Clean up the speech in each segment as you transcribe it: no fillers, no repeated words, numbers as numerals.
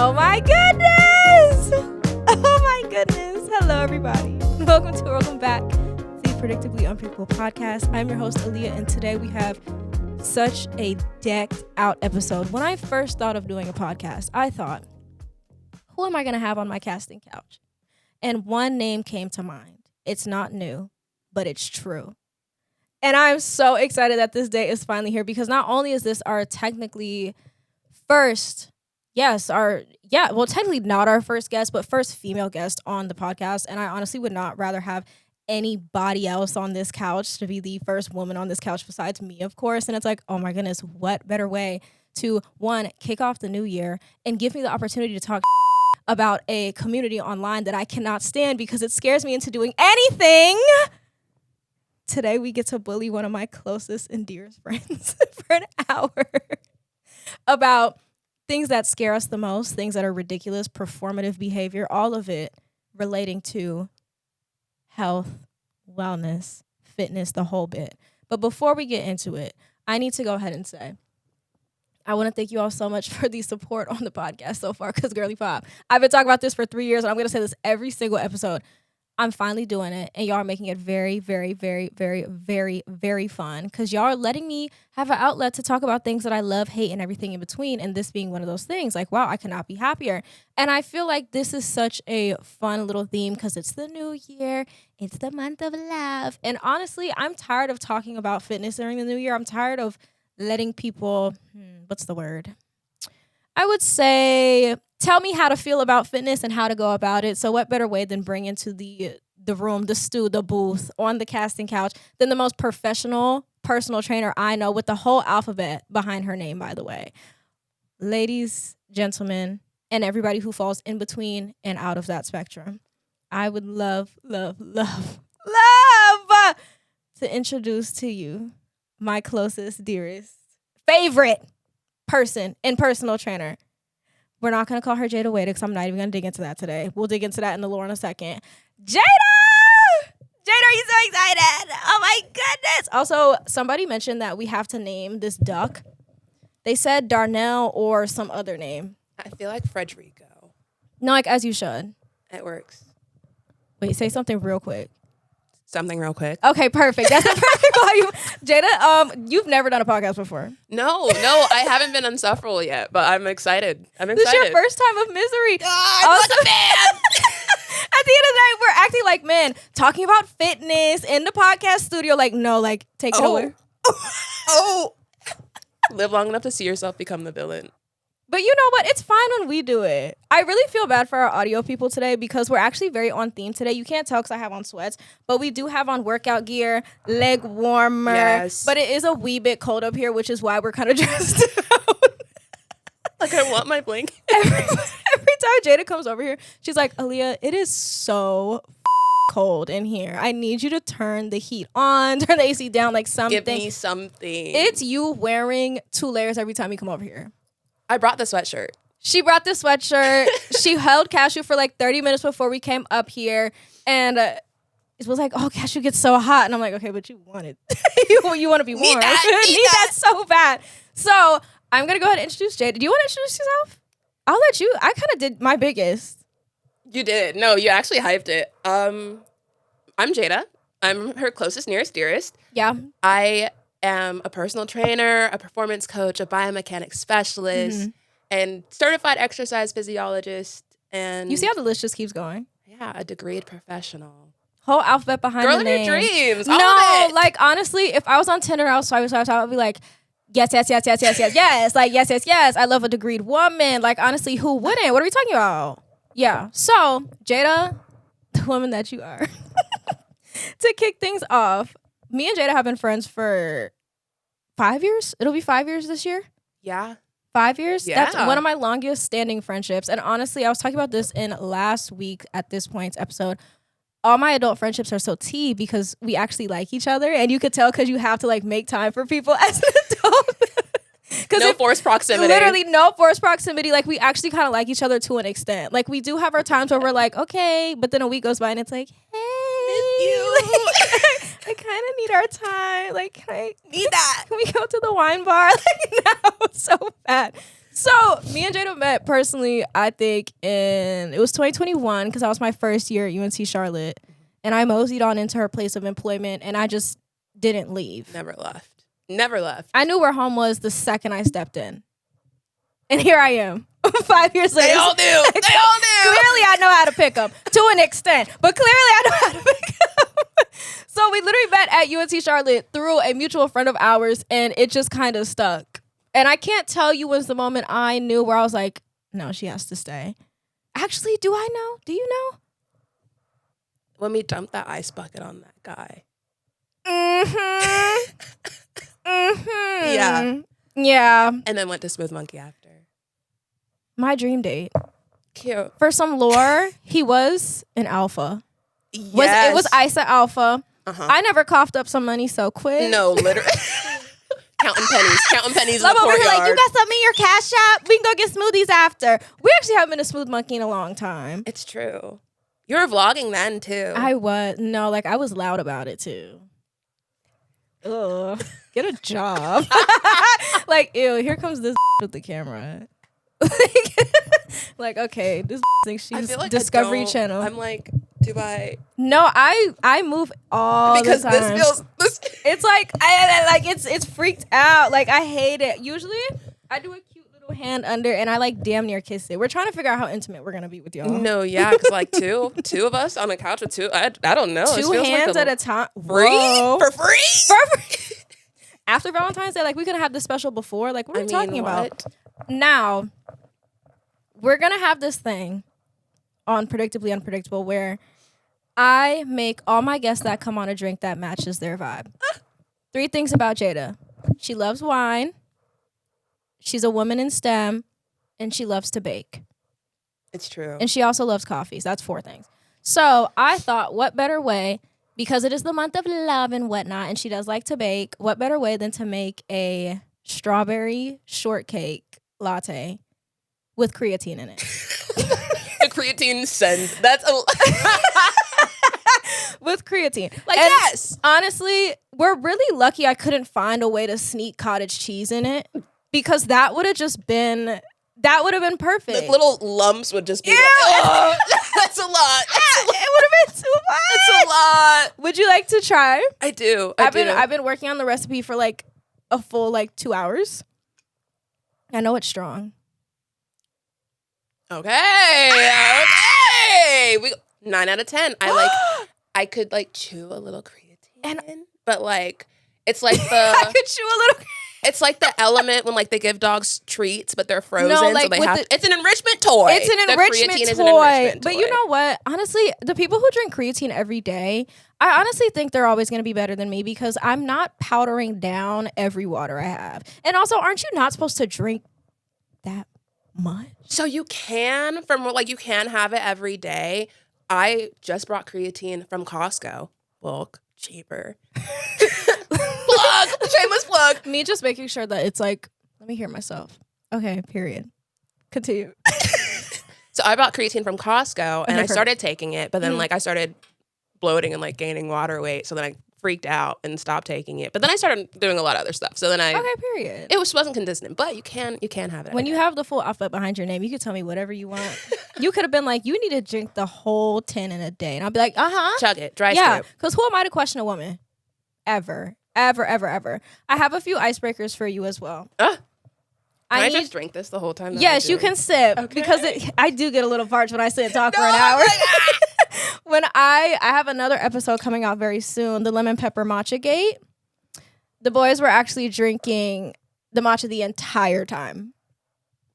Oh my goodness! Oh my goodness. Hello, everybody. Welcome back to the Predictably Unpredictable podcast. I'm your host, Aliyah, and today we have such a decked out episode. When I first thought of doing a podcast, I thought, who am I going to have on my casting couch? And one name came to mind. It's not new, but it's true. And I'm so excited that this day is finally here because not only is this our technically first, technically not our first guest, but first female guest on the podcast. And I honestly would not rather have anybody else on this couch to be the first woman on this couch besides me, of course. And it's like, oh my goodness, what better way to, one, kick off the new year and give me the opportunity to talk about a community online that I cannot stand because it scares me into doing anything. Today, we get to bully one of my closest and dearest friends for an hour about things that scare us the most, things that are ridiculous, performative behavior, all of it relating to health, wellness, fitness, the whole bit. But before we get into it, I need to go ahead and say, I want to thank you all so much for the support on the podcast so far, because girly pop, I've been talking about this for 3 years, and I'm going to say this every single episode. I'm finally doing it, and y'all are making it very, very, very, very, very, very fun because y'all are letting me have an outlet to talk about things that I love, hate, and everything in between, and this being one of those things. Like, wow, I cannot be happier. And I feel like this is such a fun little theme because it's the new year. It's the month of love. And honestly, I'm tired of talking about fitness during the new year. I'm tired of letting people, what's the word? I would say tell me how to feel about fitness and how to go about it. So what better way than bring into the room, the stew, the booth, on the casting couch than the most professional personal trainer I know with the whole alphabet behind her name, by the way. Ladies, gentlemen, and everybody who falls in between and out of that spectrum. I would love to introduce to you my closest, dearest, favorite person and personal trainer. We're not going to call her Jada because I'm not even going to dig into that today. We'll dig into that in the lore in a second. Jada! Jada, are you so excited? Oh my goodness. Also, somebody mentioned that we have to name this duck. They said Darnell or some other name. I feel like Frederico. No, like as you should. It works. Wait, say something real quick. Something real quick. Okay, perfect. That's the perfect volume. Jada, you've never done a podcast before. No, I haven't been unsufferable yet, but I'm excited. This is your first time of misery. I'm a man. At the end of the day, we're acting like men, talking about fitness in the podcast studio. Like, no, like, take it away. Oh. Live long enough to see yourself become the villain. But you know what? It's fine when we do it. I really feel bad for our audio people today because we're actually very on theme today. You can't tell because I have on sweats, but we do have on workout gear, leg warmer. Yes. But it is a wee bit cold up here, which is why we're kind of dressed out. Like, I want my blanket. Every time Jada comes over here, she's like, Aliyah, it is so cold in here. I need you to turn the heat on, turn the AC down, like something. Give me something. It's you wearing 2 layers every time you come over here. I brought the sweatshirt. She brought the sweatshirt. She held Cashew for like 30 minutes before we came up here. And it was like, oh, Cashew gets so hot. And I'm like, okay, but you want it. you want to be warm. Need that so bad. So I'm going to go ahead and introduce Jada. Do you want to introduce yourself? I'll let you. I kind of did my biggest. You did. No, you actually hyped it. I'm Jada. I'm her closest, nearest, dearest. Yeah. I am a personal trainer, a performance coach, a biomechanics specialist, and certified exercise physiologist. And you see how the list just keeps going? Yeah, a degreed professional. Whole alphabet behind the name. Girl in your dreams. No, like honestly, if I was on Tinder, I was I would be like, yes. Like, yes. I love a degreed woman. Like, honestly, who wouldn't? What are we talking about? Yeah. So, Jada, the woman that you are, to kick things off, me and Jada have been friends for 5 years. It'll be 5 years this year. Yeah. 5 years? Yeah. That's one of my longest standing friendships. And honestly, I was talking about this in last week at this point's episode. All my adult friendships are so tea because we actually like each other. And you could tell because you have to like make time for people as an adult. No forced proximity. Literally no forced proximity. Like we actually kind of like each other to an extent. Like we do have our times where we're like, okay, but then a week goes by and it's like, hey. I kind of need our time. Like, can we go to the wine bar? Like, no, so bad. So me and Jada met personally, I think it was 2021 because that was my first year at UNC Charlotte. And I moseyed on into her place of employment and I just didn't leave. Never left. I knew where home was the second I stepped in. And here I am, 5 years later. They all do. Clearly I know how to pick them to an extent, but clearly I know how to pick them. So we literally met at UNC Charlotte through a mutual friend of ours and it just kind of stuck. And I can't tell you was the moment I knew where I was like, no, she has to stay. Actually, do I know? Do you know? When we dumped that ice bucket on that guy. Yeah. And then went to Smooth Monkey after. My dream date. Cute. For some lore, he was an alpha. Yes. It was Isa Alpha. Uh-huh. I never coughed up some money so quick. No, literally. Counting pennies in I'm the over courtyard. here like, you got something in your cash app? We can go get smoothies after. We actually haven't been a Smooth Monkey in a long time. It's true. You were vlogging then too. I was. No, like I was loud about it too. Ugh. Get a job. Like, ew, here comes this with the camera. Like, okay, this thinks she's like Discovery Channel. I'm like, do I? No, I move all because the time. this. It's like it's freaked out. Like I hate it. Usually, I do a cute little hand under, and I like damn near kiss it. We're trying to figure out how intimate we're gonna be with y'all. No, yeah, because like two of us on a couch with two. I don't know. Two hands at a time. For free. After Valentine's Day, like we could have this special before. Like what are we talking about? Now, we're gonna have this thing on Predictably Unpredictable where I make all my guests that come on a drink that matches their vibe. 3 things about Jada. She loves wine. She's a woman in STEM. And she loves to bake. It's true. And she also loves coffees. That's 4 things. So I thought, what better way, because it is the month of love and whatnot, and she does like to bake, what better way than to make a strawberry shortcake latte with creatine in it. The creatine sends. That's a... With creatine. Like, and yes. Honestly, we're really lucky I couldn't find a way to sneak cottage cheese in it because that would have been perfect. The little lumps would just be like, that's a lot. It would have been too much. It's a lot. Would you like to try? I do. I've been working on the recipe for like a full 2 hours. I know it's strong. Okay. 9 out of 10. I could chew a little creatine, but it's like the I could chew a little. It's like the element when they give dogs treats, but they're frozen, No, so they have. It's an enrichment toy. It's an enrichment toy. But you know what? Honestly, the people who drink creatine every day, I honestly think they're always going to be better than me because I'm not powdering down every water I have. And also, aren't you not supposed to drink that much? So you can you can have it every day. I just brought creatine from Costco. Bulk, cheaper. Plug, shameless plug. Me just making sure that it's let me hear myself. Okay, period. Continue. So I bought creatine from Costco and I started taking it, but then I started bloating and gaining water weight. So then I freaked out and stopped taking it. But then I started doing a lot of other stuff. So then period. It wasn't consistent, but you can have it. When you have the full alphabet behind your name, you could tell me whatever you want. You could have been like, you need to drink the whole 10 in a day. And I'll be like, chug it, dry yeah, scoop. because who am I to question a woman? Ever. I have a few icebreakers for you as well. Can I just drink this the whole time? Yes, you can sip because I do get a little parched when I sit and talk for an hour. When I have another episode coming out very soon, the lemon pepper matcha gate. The boys were actually drinking the matcha the entire time.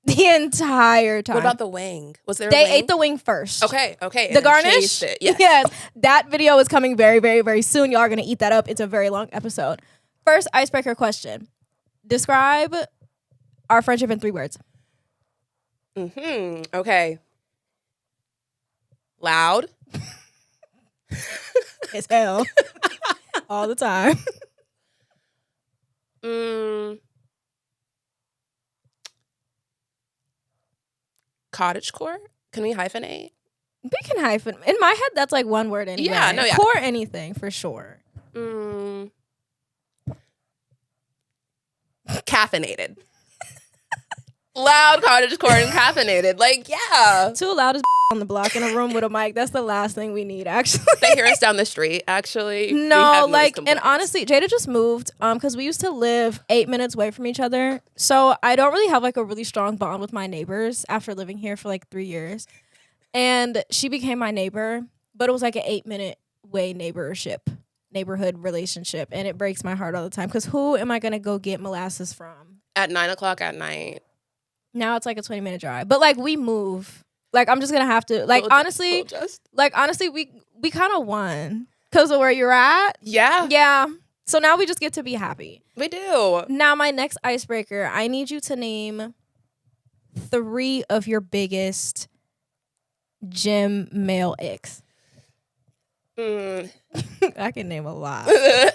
The entire time. What about the wing? Was there? They a wing? ate the wing first. Okay. The garnish. Yes. That video is coming very, very, very soon. Y'all are gonna eat that up. It's a very long episode. First icebreaker question: describe our friendship in 3 words. Okay. Loud. As hell. All the time. Cottagecore? Can we hyphenate? We can hyphen. In my head, that's 1 word anyway. Yeah, no, yeah. Core anything, for sure. Caffeinated. loud cottage core and caffeinated. Like, yeah. Two loudest on the block in a room with a mic. That's the last thing we need, actually. They hear us down the street, actually. No, like, and honestly, Jada just moved because we used to live 8 minutes away from each other. So I don't really have like a really strong bond with my neighbors after living here for like 3 years. And she became my neighbor, but it was like an 8 minute way neighborhood relationship. And it breaks my heart all the time because who am I going to go get molasses from? At 9 o'clock at night. Now it's like a 20-minute drive. But like we move. Like I'm just going to have to, like honestly, we kind of won because of where you're at. Yeah. Yeah. So now we just get to be happy. We do. Now my next icebreaker, I need you to name 3 of your biggest gym male icks. I can name a lot. I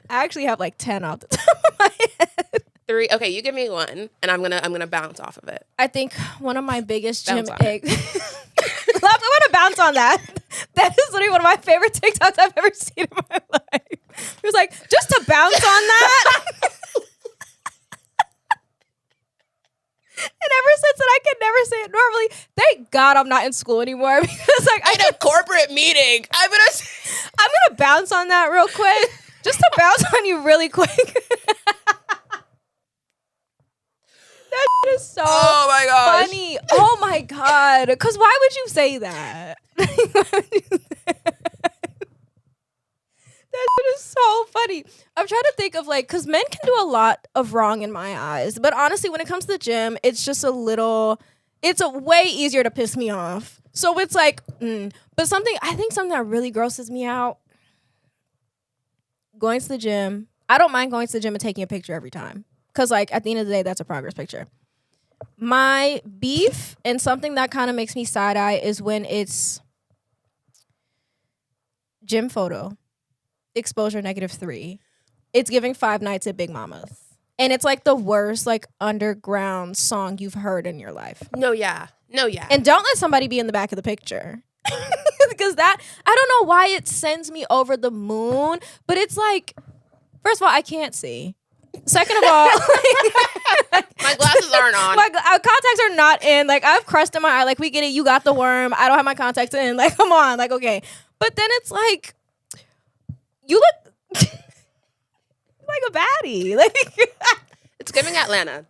actually have like 10 off the top of my head. 3. Okay, you give me one, and I'm gonna bounce off of it. I think one of my biggest gym icks. I'm gonna bounce on that. That is literally one of my favorite TikToks I've ever seen in my life. It was like, just to bounce on that. And ever since then, I could never say it normally. Thank God I'm not in school anymore because like I had a corporate meeting. I'm gonna bounce on that real quick, just to bounce on you really quick. That shit is so funny. Oh my God. Because why would you say that? That shit is so funny. I'm trying to think of like, because men can do a lot of wrong in my eyes. But honestly, when it comes to the gym, it's just it's a way easier to piss me off. So it's like, but I think something that really grosses me out, going to the gym. I don't mind going to the gym and taking a picture every time. Because, like, at the end of the day, that's a progress picture. My beef and something that kind of makes me side-eye is when it's gym photo, exposure -3. It's giving 5 nights at Big Mama's. And it's, like, the worst, like, underground song you've heard in your life. No, yeah. And don't let somebody be in the back of the picture. Because I don't know why it sends me over the moon. But it's like, first of all, I can't see. Second of all, my glasses aren't on. My contacts are not in. Like, I have crust in my eye. Like, we get it. You got the worm. I don't have my contacts in. Like, come on. Like, okay. But then it's like, you look like a baddie. Like, it's giving Atlanta.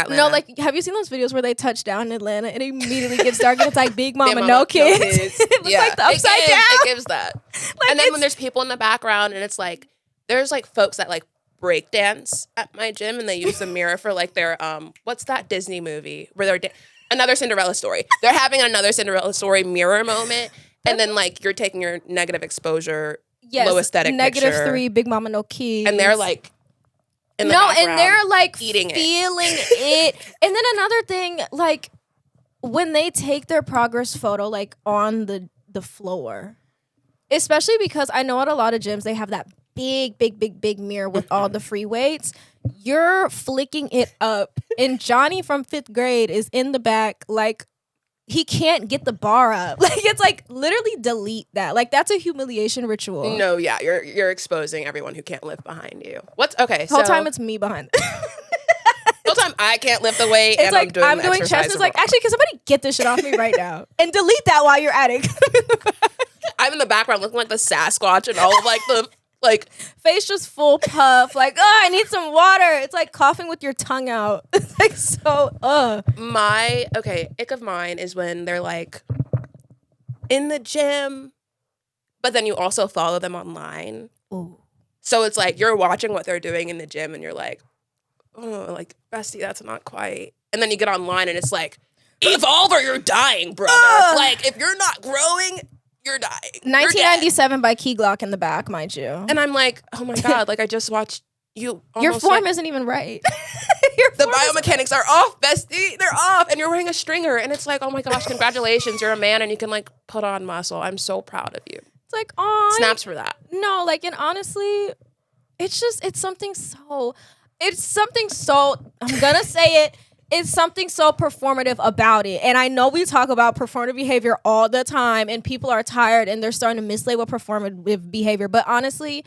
No, like, have you seen those videos where they touch down in Atlanta and it immediately gets dark and it's like Big Mama, no kids? It looks like the upside down. It gives that. Like, and then when there's people in the background and it's like, there's like folks that like break dance at my gym and they use the mirror for like their what's that Disney movie where they're another Cinderella story. They're having another Cinderella story mirror moment, and then like you're taking your negative exposure, low aesthetic picture. -3, Big Mama, no kids, and they're like in the background, and they're like feeling it. And then another thing, like when they take their progress photo like on the floor, especially because I know at a lot of gyms they have that big mirror with all the free weights. You're flicking it up, and Johnny from 5th grade is in the back, like he can't get the bar up. Like, it's like literally delete that. Like, that's a humiliation ritual. No, yeah, you're exposing everyone who can't lift behind you. The whole time it's me behind. The whole time I can't lift the weight, it's and like I'm doing chest. It's like, actually, can somebody get this shit off me right now and delete that while you're at it? I'm in the background looking like the Sasquatch and all of like the. Like, face just full puff, like, oh, I need some water. It's like coughing with your tongue out. It's like so, ick of mine is when they're like in the gym, but then you also follow them online. Ooh. So it's like you're watching what they're doing in the gym and you're like, oh, like, bestie, that's not quite. And then you get online and it's like, evolve or you're dying, brother. Like, if you're not growing, you're dying. 1997 by Key Glock in the back, mind you. And I'm like, oh my God, like I just watched you. Your form isn't even right. The biomechanics are off, bestie. They're off. And you're wearing a stringer. And it's like, oh my gosh, congratulations. You're a man and you can like put on muscle. I'm so proud of you. It's like, oh. Snaps for that. No, like, and honestly, it's something so, I'm going to say it. It's something so performative about it. And I know we talk about performative behavior all the time and people are tired and they're starting to mislabel performative behavior. But honestly,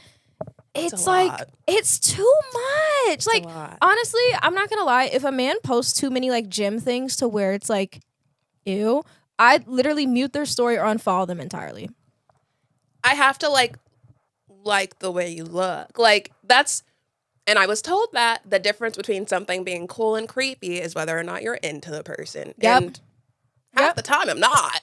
it's like, lot. It's too much. It's like, honestly, I'm not going to lie. If a man posts too many like gym things to where it's like, ew, I'd literally mute their story or unfollow them entirely. I have to like the way you look. Like that's, and I was told that the difference between something being cool and creepy is whether or not you're into the person. Yep. And half the time I'm not.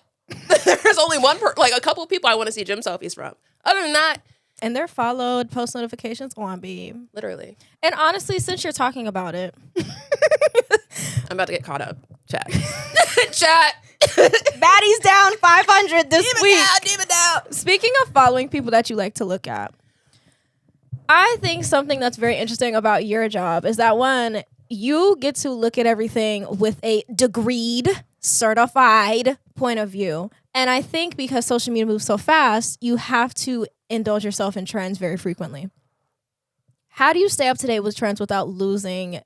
There's only like a couple of people I want to see gym selfies from. Other than that. And they're followed, post notifications on beam. Literally. And honestly, since you're talking about it. I'm about to get caught up. Chat. Chat. Baddies down 500 this week. Demon down. Speaking of following people that you like to look at, I think something that's very interesting about your job is that one, you get to look at everything with a degreed, certified point of view. And I think because social media moves so fast, you have to indulge yourself in trends very frequently. How do you stay up to date with trends without losing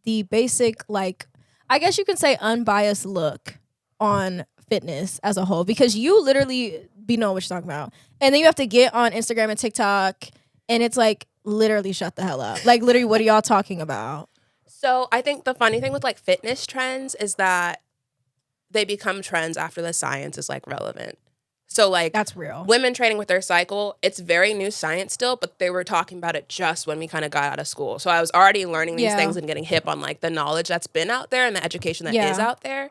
the basic, like, I guess you can say unbiased look on fitness as a whole? Because you literally be knowing what you're talking about. And then you have to get on Instagram and TikTok and it's like, literally shut the hell up. Like, literally, what are y'all talking about? So I think the funny thing with like fitness trends is that they become trends after the science is like relevant. So like that's real. Women training with their cycle, it's very new science still, but they were talking about it just when we kind of got out of school. So I was already learning these things and getting hip on like the knowledge that's been out there and the education that is out there.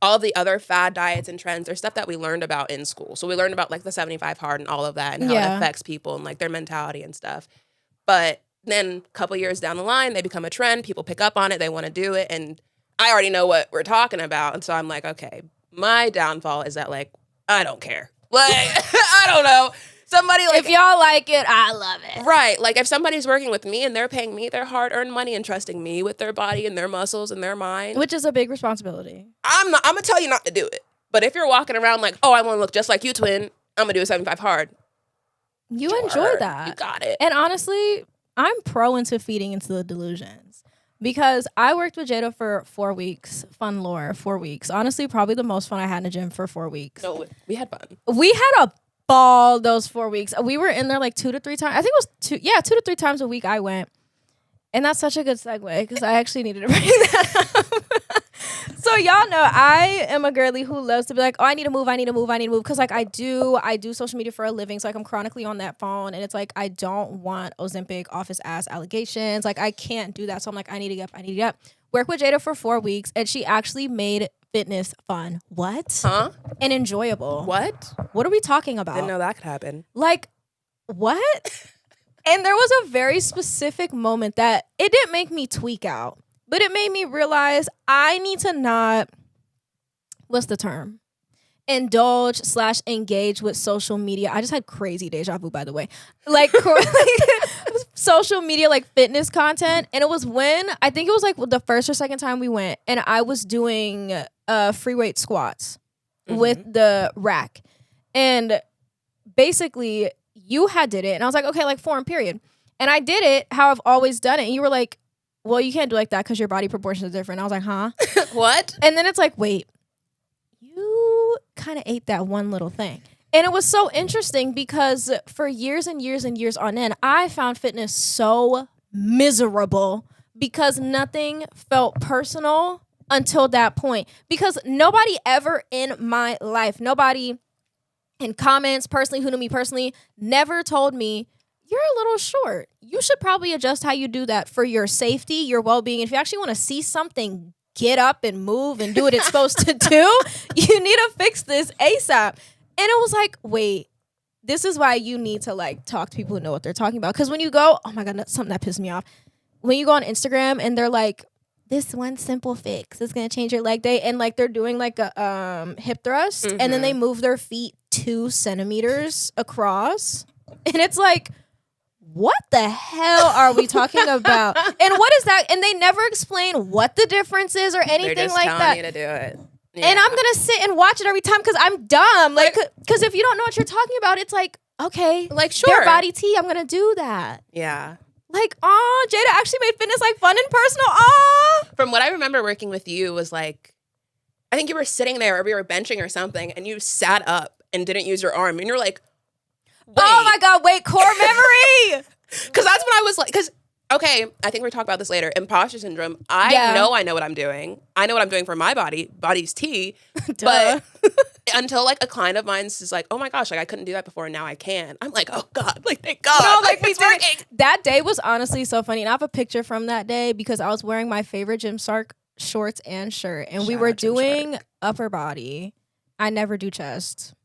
All the other fad diets and trends are stuff that we learned about in school. So we learned about like the 75 hard and all of that and how it affects people and like their mentality and stuff. But then a couple years down the line, they become a trend. People pick up on it. They want to do it. And I already know what we're talking about. And so I'm like, okay, my downfall is that like, I don't care. Like, I don't know. Somebody like, if y'all like it, I love it. Right. Like if somebody's working with me and they're paying me their hard-earned money and trusting me with their body and their muscles and their mind. Which is a big responsibility. I'm going to tell you not to do it. But if you're walking around like, oh, I want to look just like you, twin, I'm going to do a 75 hard. You enjoy that. You got it. And honestly, I'm pro into feeding into the delusions. Because I worked with Jada for 4 weeks. Fun lore, 4 weeks. Honestly, probably the most fun I had in the gym for 4 weeks. No, we had fun. We had a ball those 4 weeks. We were in there like 2 to 3 times. I think it was 2 to 3 times a week I went. And that's such a good segue because I actually needed to bring that up. So y'all know I am a girly who loves to be like, oh, I need to move. Because like I do social media for a living. So like I'm chronically on that phone. And it's like I don't want Ozempic office ass allegations. Like I can't do that. So I'm like, I need to get up. Work with Jada for 4 weeks. And she actually made fitness fun. What? Huh? And enjoyable. What? What are we talking about? Didn't know that could happen. Like, what? And there was a very specific moment that it didn't make me tweak out, but it made me realize I need to not, what's the term? Indulge/engage with social media. I just had crazy deja vu, by the way. Like social media, like fitness content. And it was when, I think it was like the first or second time we went and I was doing free weight squats with the rack. And basically you did it. And I was like, okay, like form, period. And I did it how I've always done it. And you were like, well, you can't do like that because your body proportions are different. I was like, huh? What? And then it's like, wait, you kind of ate that one little thing. And it was so interesting because for years and years and years on end, I found fitness so miserable because nothing felt personal until that point. Because nobody ever in my life, nobody in comments personally, who knew me personally, never told me, you're a little short. You should probably adjust how you do that for your safety, your well-being. If you actually want to see something get up and move and do what it's supposed to do, you need to fix this ASAP. And it was like, wait, this is why you need to like talk to people who know what they're talking about. Because when you go, oh my God, that's something that pissed me off. When you go on Instagram and they're like, this one simple fix is going to change your leg day. And like they're doing like a hip thrust and then they move their feet 2 centimeters across. And it's like, what the hell are we talking about? And what is that? And they never explain what the difference is or anything like that. They're just telling you to do it. Yeah. And I'm going to sit and watch it every time because I'm dumb. Like, because if you don't know what you're talking about, it's like, okay, like sure. Bare body tea, I'm going to do that. Yeah. Like, oh, Jada actually made fitness like fun and personal. Oh. From what I remember working with you was like, I think you were sitting there or we were benching or something and you sat up and didn't use your arm. And you're like, Oh my God, wait, core memory. Because that's what I was like, okay, I think we're talking about this later. Imposter syndrome. I know what I'm doing. I know what I'm doing for my body's tea. But until like a client of mine is like, oh my gosh, like I couldn't do that before and now I can. I'm like, oh God, like thank God. No, like it's working. That day was honestly so funny. And I have a picture from that day because I was wearing my favorite Gymshark shorts and shirt. And we were doing upper body. I never do chest.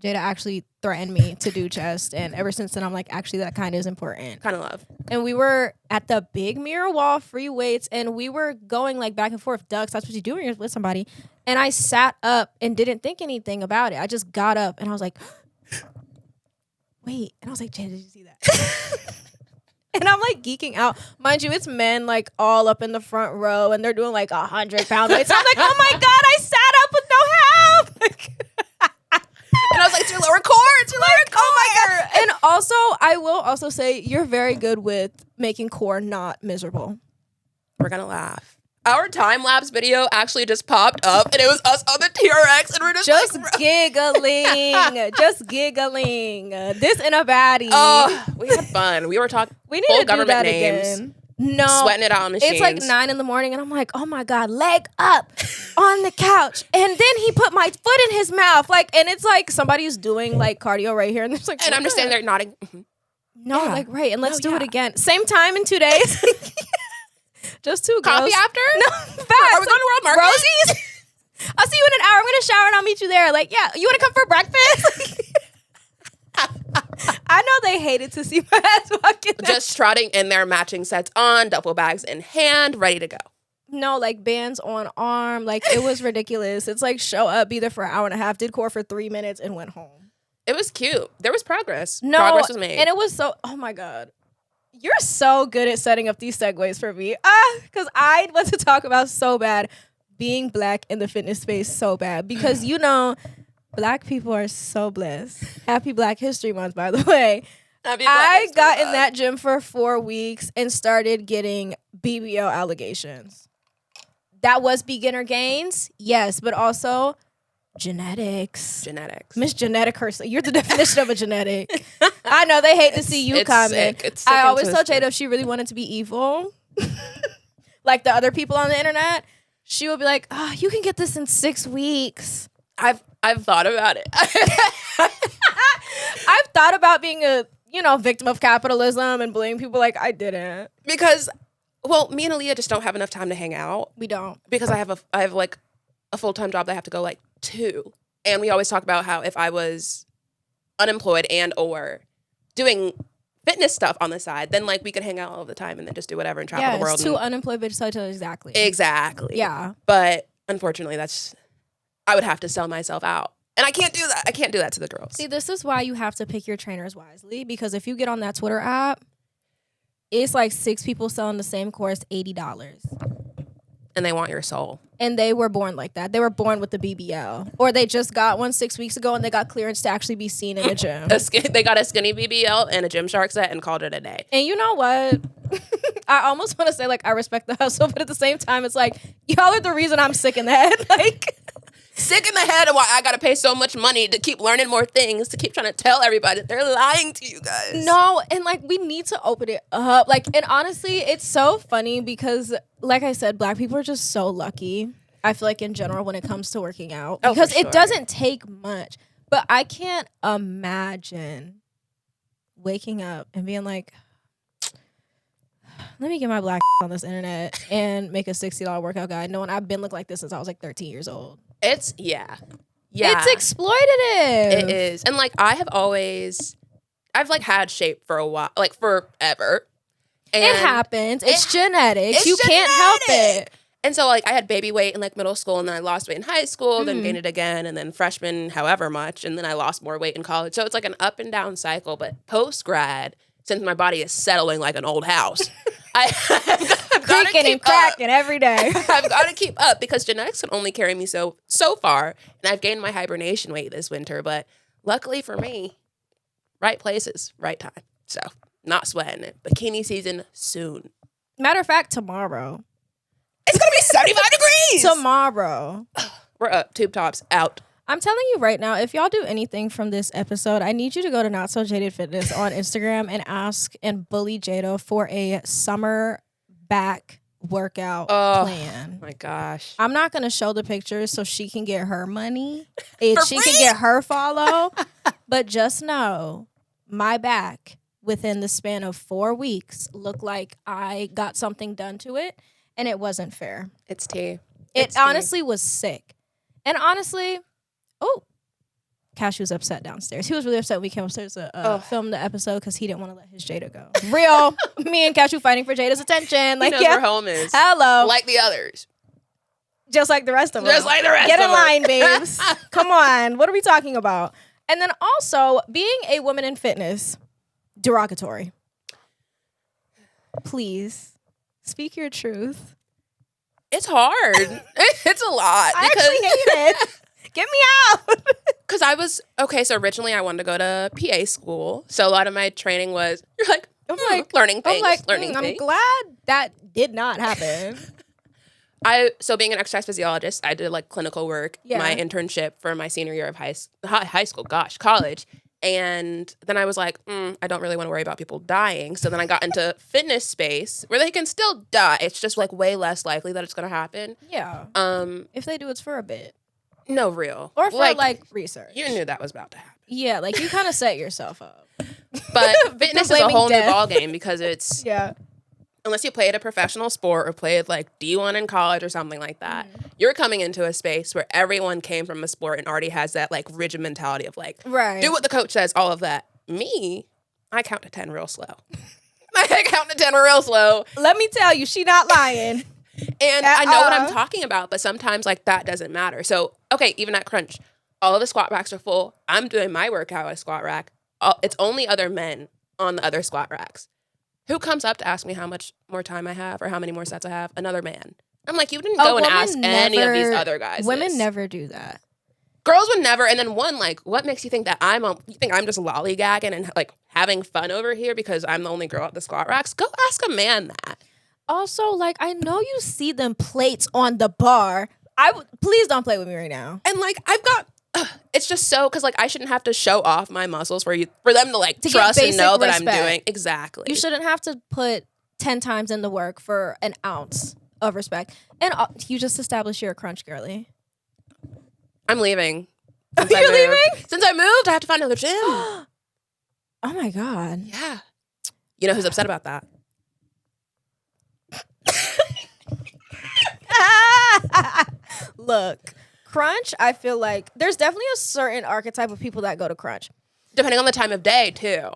Jada actually threatened me to do chest, and ever since then I'm like, actually that kind of is important. Kind of love. And we were at the big mirror wall, free weights, and we were going like back and forth ducks. That's what you do when you're with somebody. And I sat up and didn't think anything about it. I just got up and I was like, wait. And I was like, Jada, did you see that? And I'm like geeking out. Mind you, it's men like all up in the front row and they're doing like 100-pound weights. I'm like, oh my God, I sat up with no help. Like, and I was like, it's your lower core. It's your lower core. Oh my God. And also, I will also say you're very good with making core not miserable. We're going to laugh. Our time-lapse video actually just popped up, and it was us on the TRX, and we're just like, giggling. Just giggling. This in a baddie. Oh, we had fun. We were talking we need to do that names. Again. No. Sweating it out on machines. It's like 9 a.m. and I'm like, oh my God, leg up on the couch. And then he put my foot in his mouth. Like, and it's like somebody's doing like cardio right here. And there's like, and I'm just standing there nodding. Mm-hmm. No, like, right. And let's do it again. Same time in 2 days. Just 2 girls. Coffee after? No, facts. Are we going to World Market? Rosie's? I'll see you in an hour. I'm going to shower and I'll meet you there. Like, yeah, you want to come for breakfast? I know they hated to see my ass walking. Just trotting in their matching sets on, duffel bags in hand, ready to go. No, like bands on arm. Like, it was ridiculous. It's like show up, be there for an hour and a half, did core for 3 minutes, and went home. It was cute. There was progress. No, progress was made. And it was so, oh my God. You're so good at setting up these segues for me. Because I want to talk about so bad being Black in the fitness space so bad. Because, you know, Black people are so blessed. Happy Black History Month, by the way. I got in that gym for 4 weeks and started getting BBL allegations. That was beginner gains, yes, but also genetics. Miss Genetic herself. You're the definition of a genetic. I know they hate to see you comment. I always tell Jada if she really wanted to be evil, like the other people on the internet, she would be like, oh, you can get this in 6 weeks. I've thought about it. I've thought about being a, victim of capitalism and blaming people like I didn't. Because, well, me and Aliyah just don't have enough time to hang out. We don't. Because I have like a full-time job that I have to go like to. And we always talk about how if I was unemployed and or doing fitness stuff on the side, then like we could hang out all the time and then just do whatever and travel the world. Yeah, 2 unemployed bitches tell each other exactly. Exactly. Yeah. But unfortunately, I would have to sell myself out. And I can't do that. I can't do that to the girls. See, this is why you have to pick your trainers wisely, because if you get on that Twitter app, it's like 6 people selling the same course, $80. And they want your soul. And they were born like that. They were born with the BBL. Or they just got one 6 weeks ago and they got clearance to actually be seen in the gym. They got a skinny BBL and a Gymshark set and called it a day. And you know what? I almost want to say, like, I respect the hustle, but at the same time, it's like, y'all are the reason I'm sick in the head. Like... Sick in the head of why I gotta pay so much money to keep learning more things, to keep trying to tell everybody that they're lying to you guys. No, and like we need to open it up. Like, and honestly, it's so funny because, like I said, Black people are just so lucky. I feel like in general when it comes to working out, because it doesn't take much. But I can't imagine waking up and being like, let me get my Black on this internet and make a $60 workout guide, knowing I've been looking like this since I was like 13 years old. It's It's exploitative. It is. And like I've like had shape for a while, like forever. And it happens. It's genetics. You can't help it. And so like I had baby weight in like middle school, and then I lost weight in high school, then gained it again, and then freshman however much, and then I lost more weight in college. So it's like an up and down cycle. But post grad, since my body is settling like an old house, I've creaking and cracking every day. I've got to keep up because genetics can only carry me so far. And I've gained my hibernation weight this winter, but luckily for me, right places, right time. So not sweating it. Bikini season soon. Matter of fact, tomorrow. It's going to be 75 degrees. Tomorrow. We're up. Tube tops out. I'm telling you right now, if y'all do anything from this episode, I need you to go to NotSoJadedFitness on Instagram and ask and bully Jada for a summer back workout plan. Oh my gosh. I'm not going to show the pictures so she can get her money. She free? can get her follow. But just know, my back within the span of 4 weeks looked like I got something done to it, and it wasn't fair. It's tea. It honestly was sick. And honestly, Cashew's upset downstairs. He was really upset when we came upstairs to film the episode because he didn't want to let his Jada go. Real. Me and Cashew fighting for Jada's attention. Like, he knows where home is. Hello. Like the others. Just like the rest of them. Just like the rest Get of in them. line, babes. Come on. What are we talking about? And then also, being a woman in fitness, derogatory. Please, speak your truth. It's hard. It's a lot. I actually hate it. Get me out. Because I was, so originally I wanted to go to PA school. So a lot of my training was, learning things. I'm glad that did not happen. So being an exercise physiologist, I did like clinical work, my internship for my senior year of college. And then I was like, I don't really want to worry about people dying. So then I got into fitness space where they can still die. It's just like way less likely that it's going to happen. Yeah. If they do, it's for a bit. No, real. Or for like research. You knew that was about to happen. Yeah, like you kind of set yourself up. But fitness is a whole new ball game because it's unless you played a professional sport or played like D1 in college or something like that, you're coming into a space where everyone came from a sport and already has that like rigid mentality of like, do what the coach says, all of that. Me, I count to 10 real slow. I count to 10 real slow. Let me tell you, she not lying. And I know what I'm talking about, but sometimes like that doesn't matter. So, even at Crunch, all of the squat racks are full. I'm doing my workout at a squat rack. It's only other men on the other squat racks. Who comes up to ask me how much more time I have or how many more sets I have? Another man. I'm like, you didn't go and ask any of these other guys. Women never do that. Girls would never. And then what makes you think that you think I'm just lollygagging and like having fun over here because I'm the only girl at the squat racks? Go ask a man that. Also, like, I know you see them plates on the bar. Please don't play with me right now. And like, I've got, it's just so, because like I shouldn't have to show off my muscles for them to like trust and know that I'm doing. Exactly. You shouldn't have to put 10 times in the work for an ounce of respect. And you just established you're a Crunch girly. I'm leaving. Are you leaving? Since I moved, I have to find another gym. Oh my God. Yeah. You know who's upset about that? Look, Crunch, I feel like there's definitely a certain archetype of people that go to Crunch. Depending on the time of day, too.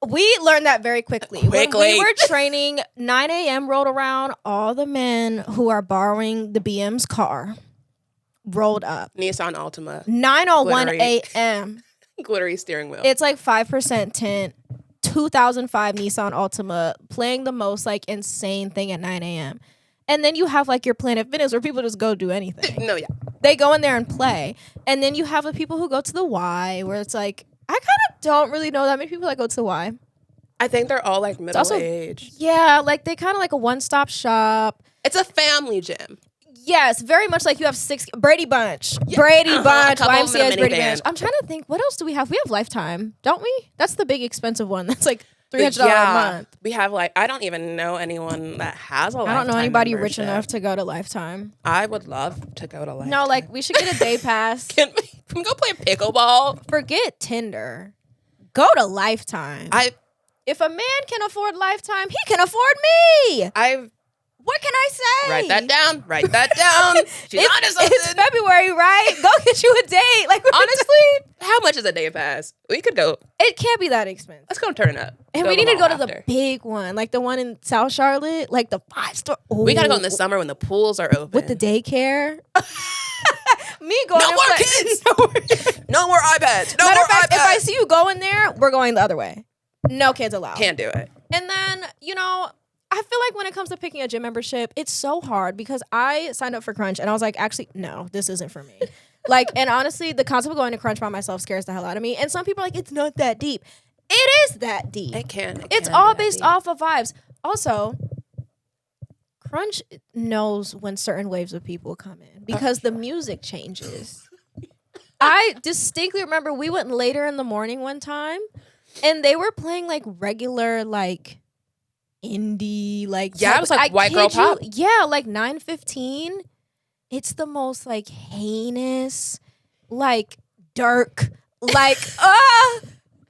We learned that very quickly. When we were training, 9 a.m. rolled around, all the men who are borrowing the BM's car rolled up. Nissan Altima. 9:01 a.m. Glittery steering wheel. It's like 5% tint, 2005 Nissan Altima, playing the most like insane thing at 9 a.m. And then you have like your Planet Fitness where people just go do anything. No, yeah. They go in there and play. And then you have the people who go to the Y where it's like, I kind of don't really know that many people that go to the Y. I think they're all like middle-aged. Yeah, like they kind of like a one-stop shop. It's a family gym. Yes, very much like you have Brady Bunch. Yeah. Brady Bunch, YMCA's Brady Bunch. I'm trying to think, what else do we have? We have Lifetime, don't we? That's the big expensive one. That's like $300 a month. We have like, I don't even know anyone that has a Lifetime. I don't know anybody membership. rich enough to go to Lifetime. I would love to go to Lifetime. No, like we should get a day pass. Can we go play pickleball? Forget Tinder. Go to Lifetime. If a man can afford Lifetime, he can afford me. What can I say? Write that down. She's onto something. It's February, right? Go get you a date. Like honestly, how much is a day pass? We could go. It can't be that expensive. Let's go turn it up. And we need to go to the big one, like the one in South Charlotte, like the 5-star. Ooh. We gotta go in the summer when the pools are open with the daycare. Me going. No more kids. No more iPads. Matter of fact, if I see you going there, we're going the other way. No kids allowed. Can't do it. And then I feel like when it comes to picking a gym membership, it's so hard because I signed up for Crunch and I was like, actually, no, this isn't for me. Like, and honestly, the concept of going to Crunch by myself scares the hell out of me. And some people are like, it's not that deep. It is that deep. It's all based off of vibes. Also, Crunch knows when certain waves of people come in because the music changes. I distinctly remember we went later in the morning one time, and they were playing like regular like indie like Yeah, it was like white girl pop. Yeah, like 9:15. It's the most like heinous, like dark, like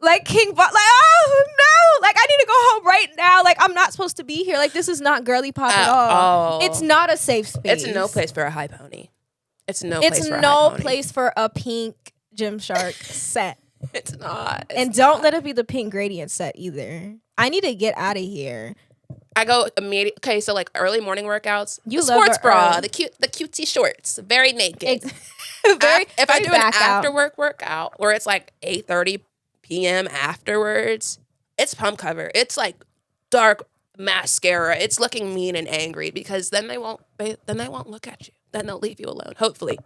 like King like oh no, like I need to go home right now. Like I'm not supposed to be here. Like this is not girly pop at all. It's not a safe space. It's no place for a high pony. It's no place for a pink Gymshark set. It's not. And don't let it be the pink gradient set either. I need to get out of here. I go immediately. Okay, so like early morning workouts. You the love sports bra, the cutesy shorts, very naked. If I do an after work workout where it's like 8:30 p.m. afterwards, it's pump cover. It's like dark mascara. It's looking mean and angry because then they won't look at you. Then they'll leave you alone. Hopefully,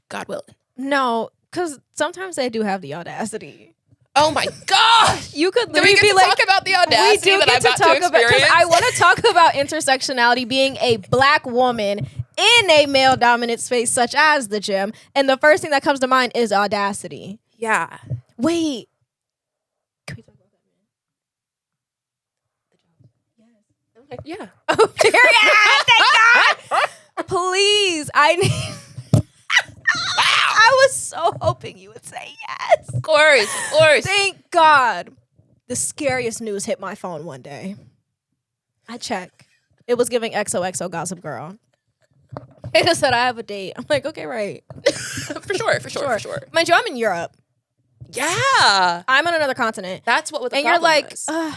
God willing. No, because sometimes they do have the audacity. Oh my gosh! You could literally be like, talk about the audacity we do that get I'm to about talk to about experience. because I want to talk about intersectionality, being a black woman in a male dominant space such as the gym, and the first thing that comes to mind is audacity. Yeah. Wait. Can we talk about that, man? Yes. Yeah. Oh, thank God. Please, I need. Wow. I was so hoping you would say yes. Of course. Thank God. The scariest news hit my phone one day. I check. It was giving XOXO Gossip Girl. It just said I have a date. I'm like, okay, right. For sure. Mind you, I'm in Europe. Yeah. I'm on another continent. That's what the and problem you're like, is. I'm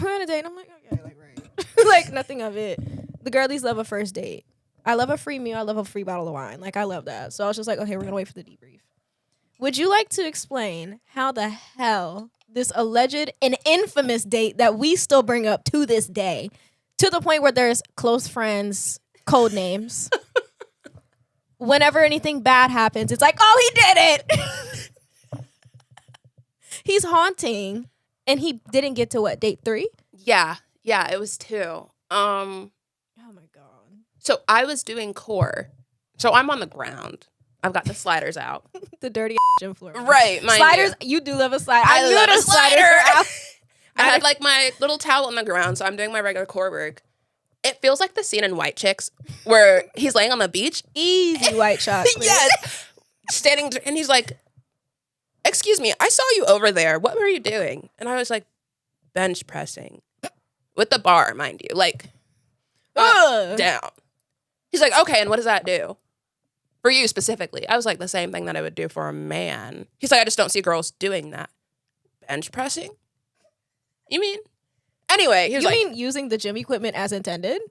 on a date. And I'm like, okay, like right. Like nothing of it. The girlies love a first date. I love a free meal. I love a free bottle of wine. Like, I love that. So I was just like, okay, we're going to wait for the debrief. Would you like to explain how the hell this alleged and infamous date that we still bring up to this day, to the point where there's close friends, code names, whenever anything bad happens, it's like, oh, he did it. He's haunting. And he didn't get to what, date 3? Yeah, it was 2. Oh my God. So I was doing core. So I'm on the ground. I've got the sliders out. The dirty gym floor. Right. Sliders, you do love a slider. I love a slider. I had like my little towel on the ground, so I'm doing my regular core work. It feels like the scene in White Chicks where he's laying on the beach. Easy white shot. Yes. Standing, and he's like, excuse me, I saw you over there. What were you doing? And I was like, bench pressing. With the bar, mind you. Like, down. He's like, okay, and what does that do? For you specifically. I was like, the same thing that I would do for a man. He's like, I just don't see girls doing that. Bench pressing? You mean? Anyway, he was like, you mean using the gym equipment as intended?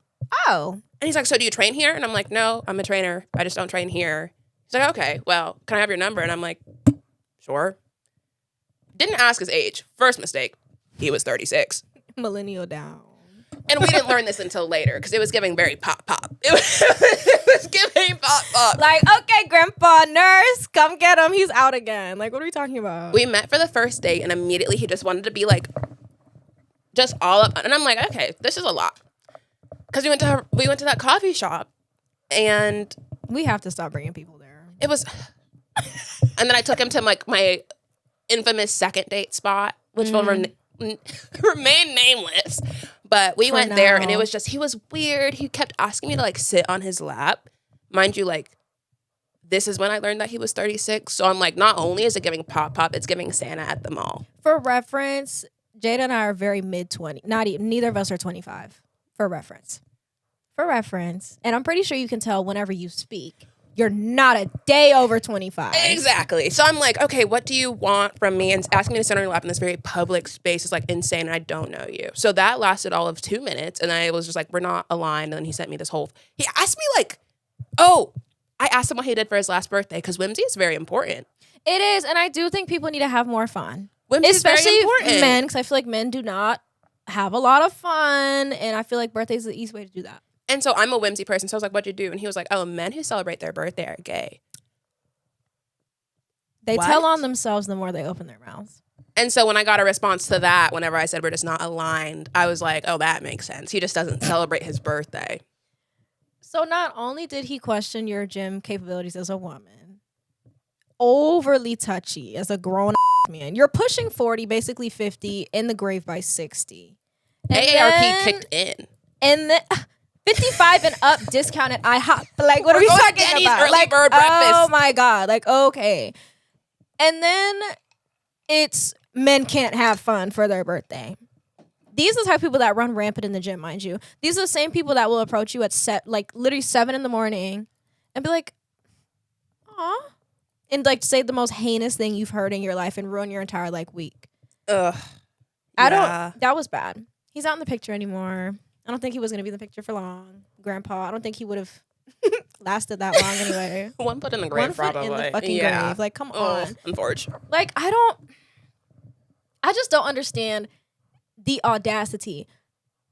Oh. And he's like, so do you train here? And I'm like, no, I'm a trainer. I just don't train here. He's like, okay, well, can I have your number? And I'm like, sure. Didn't ask his age. First mistake. He was 36. Millennial down. And we didn't learn this until later because it was giving very pop. It was giving pop. Like, okay, grandpa, nurse, come get him. He's out again. Like, what are we talking about? We met for the first date and immediately he just wanted to be like, just all up. And I'm like, okay, this is a lot. Because we went to that coffee shop and we have to stop bringing people there. It was, and then I took him to like my infamous second date spot, which will remain nameless. But we went there and it was just, he was weird. He kept asking me to like sit on his lap. Mind you, like, this is when I learned that he was 36. So I'm like, not only is it giving pop, it's giving Santa at the mall. For reference, Jada and I are very mid-20s. Neither of us are 25. For reference. And I'm pretty sure you can tell whenever you speak, you're not a day over 25. Exactly. So I'm like, okay, what do you want from me? And asking me to sit on your lap in this very public space is like insane. And I don't know you. So that lasted all of 2 minutes. And I was just like, we're not aligned. And then he sent me this whole, he asked me like, I asked him what he did for his last birthday because whimsy is very important. It is. And I do think people need to have more fun. Whimsy especially is very important. Men, because I feel like men do not have a lot of fun. And I feel like birthdays is the easy way to do that. And so I'm a whimsy person. So I was like, what'd you do? And he was like, oh, men who celebrate their birthday are gay. They tell on themselves the more they open their mouths. And so when I got a response to that, whenever I said we're just not aligned, I was like, oh, that makes sense. He just doesn't celebrate his birthday. So not only did he question your gym capabilities as a woman, overly touchy as a grown man. You're pushing 40, basically 50, in the grave by 60. And AARP kicked in. And then 55 and up discount at IHOP. Like, what are we talking about? Early Like, bird breakfast. oh my God. Like, okay. And then it's men can't have fun for their birthday. These are the type of people that run rampant in the gym, mind you. These are the same people that will approach you at literally 7 a.m. and be like, aw. And like say the most heinous thing you've heard in your life and ruin your entire week. Ugh. That was bad. He's not in the picture anymore. I don't think he was going to be in the picture for long. Grandpa, I don't think he would have lasted that long anyway. One foot in the grave, probably. In the fucking grave. Like, come on. Unfortunately. Like, I just don't understand the audacity.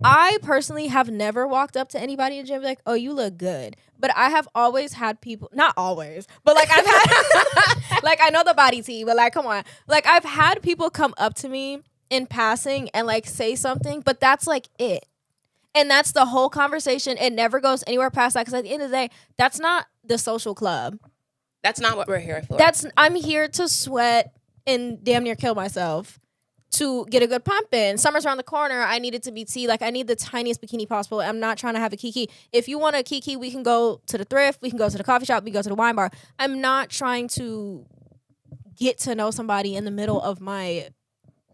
I personally have never walked up to anybody in the gym and be like, oh, you look good. But I have always had people, not always, but like I've had, like I know the body tea, but like, come on. Like I've had people come up to me in passing and like say something, but that's like it. And that's the whole conversation. It never goes anywhere past that because at the end of the day, that's not the social club. That's not what we're here for. I'm here to sweat and damn near kill myself to get a good pump in. Summer's around the corner. I need it to be tea. Like, I need the tiniest bikini possible. I'm not trying to have a kiki. If you want a kiki, we can go to the thrift. We can go to the coffee shop. We can go to the wine bar. I'm not trying to get to know somebody in the middle of my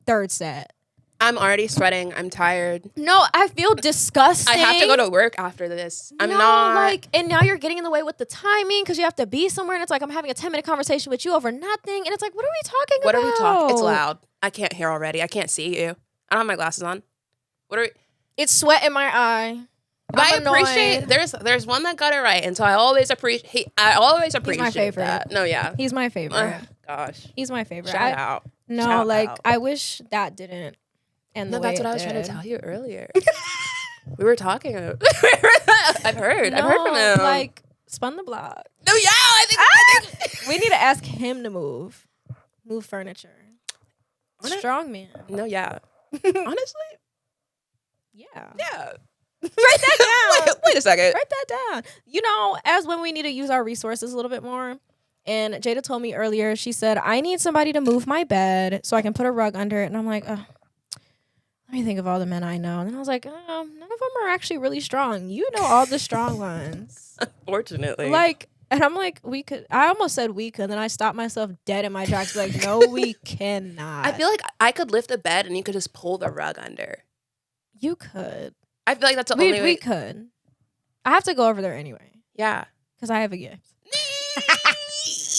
third set. I'm already sweating. I'm tired. No, I feel disgusting. I have to go to work after this. I'm not. And now you're getting in the way with the timing because you have to be somewhere. And it's like, I'm having a 10-minute conversation with you over nothing. And it's like, what are we talking about? What are we talking? It's loud. I can't hear already. I can't see you. I don't have my glasses on. What are we? It's sweat in my eye. But I appreciate there's one that got it right, and so I always appreciate. He's my favorite. That. No, yeah, he's my favorite. Gosh, he's my favorite. Shout out. No, Shout like out. I wish that didn't. And no, that's what I was trying to tell you earlier. We were talking. I've heard from him. Like spun the block. No, yeah, I think we need to ask him to move furniture. Strong man. No, yeah. Honestly, yeah. Write that down. Wait a second. Write that down. You know, as when we need to use our resources a little bit more. And Jada told me earlier, she said, I need somebody to move my bed so I can put a rug under it. And I'm like, let me think of all the men I know. And then I was like, none of them are actually really strong. You know all the strong ones. Unfortunately. And I'm like, we could. I almost said we could. And then I stopped myself dead in my tracks. Like, no, we cannot. I feel like I could lift the bed and you could just pull the rug under. You could. I feel like that's the only way. We could. I have to go over there anyway. Yeah. Because I have a gift.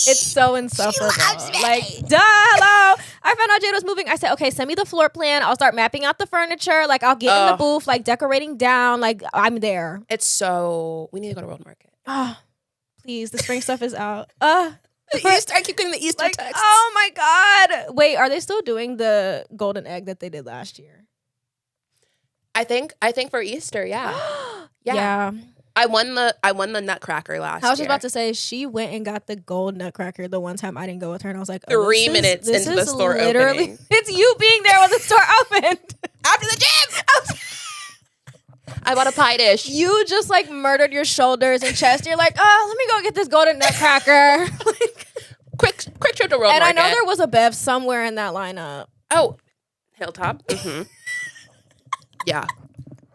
It's so insufferable. Like, duh, hello. I found out Jada was moving. I said, okay, send me the floor plan. I'll start mapping out the furniture. Like, I'll get in the booth, like, decorating down. Like, I'm there. We need to go to World Market. Oh, please. The spring stuff is out. Easter, I keep getting the Easter texts. Oh, my God. Wait, are they still doing the golden egg that they did last year? I think for Easter, yeah. Yeah. I won the Nutcracker last year. I was just about to say, she went and got the gold Nutcracker the one time I didn't go with her, and I was like, 3 minutes into the store opening. It's you being there when the store opened. After the gym! I bought a pie dish. You just like murdered your shoulders and chest. You're like, let me go get this golden Nutcracker. Quick trip to World Market. And I know there was a Bev somewhere in that lineup. Oh, Hilltop. Mm-hmm. Yeah.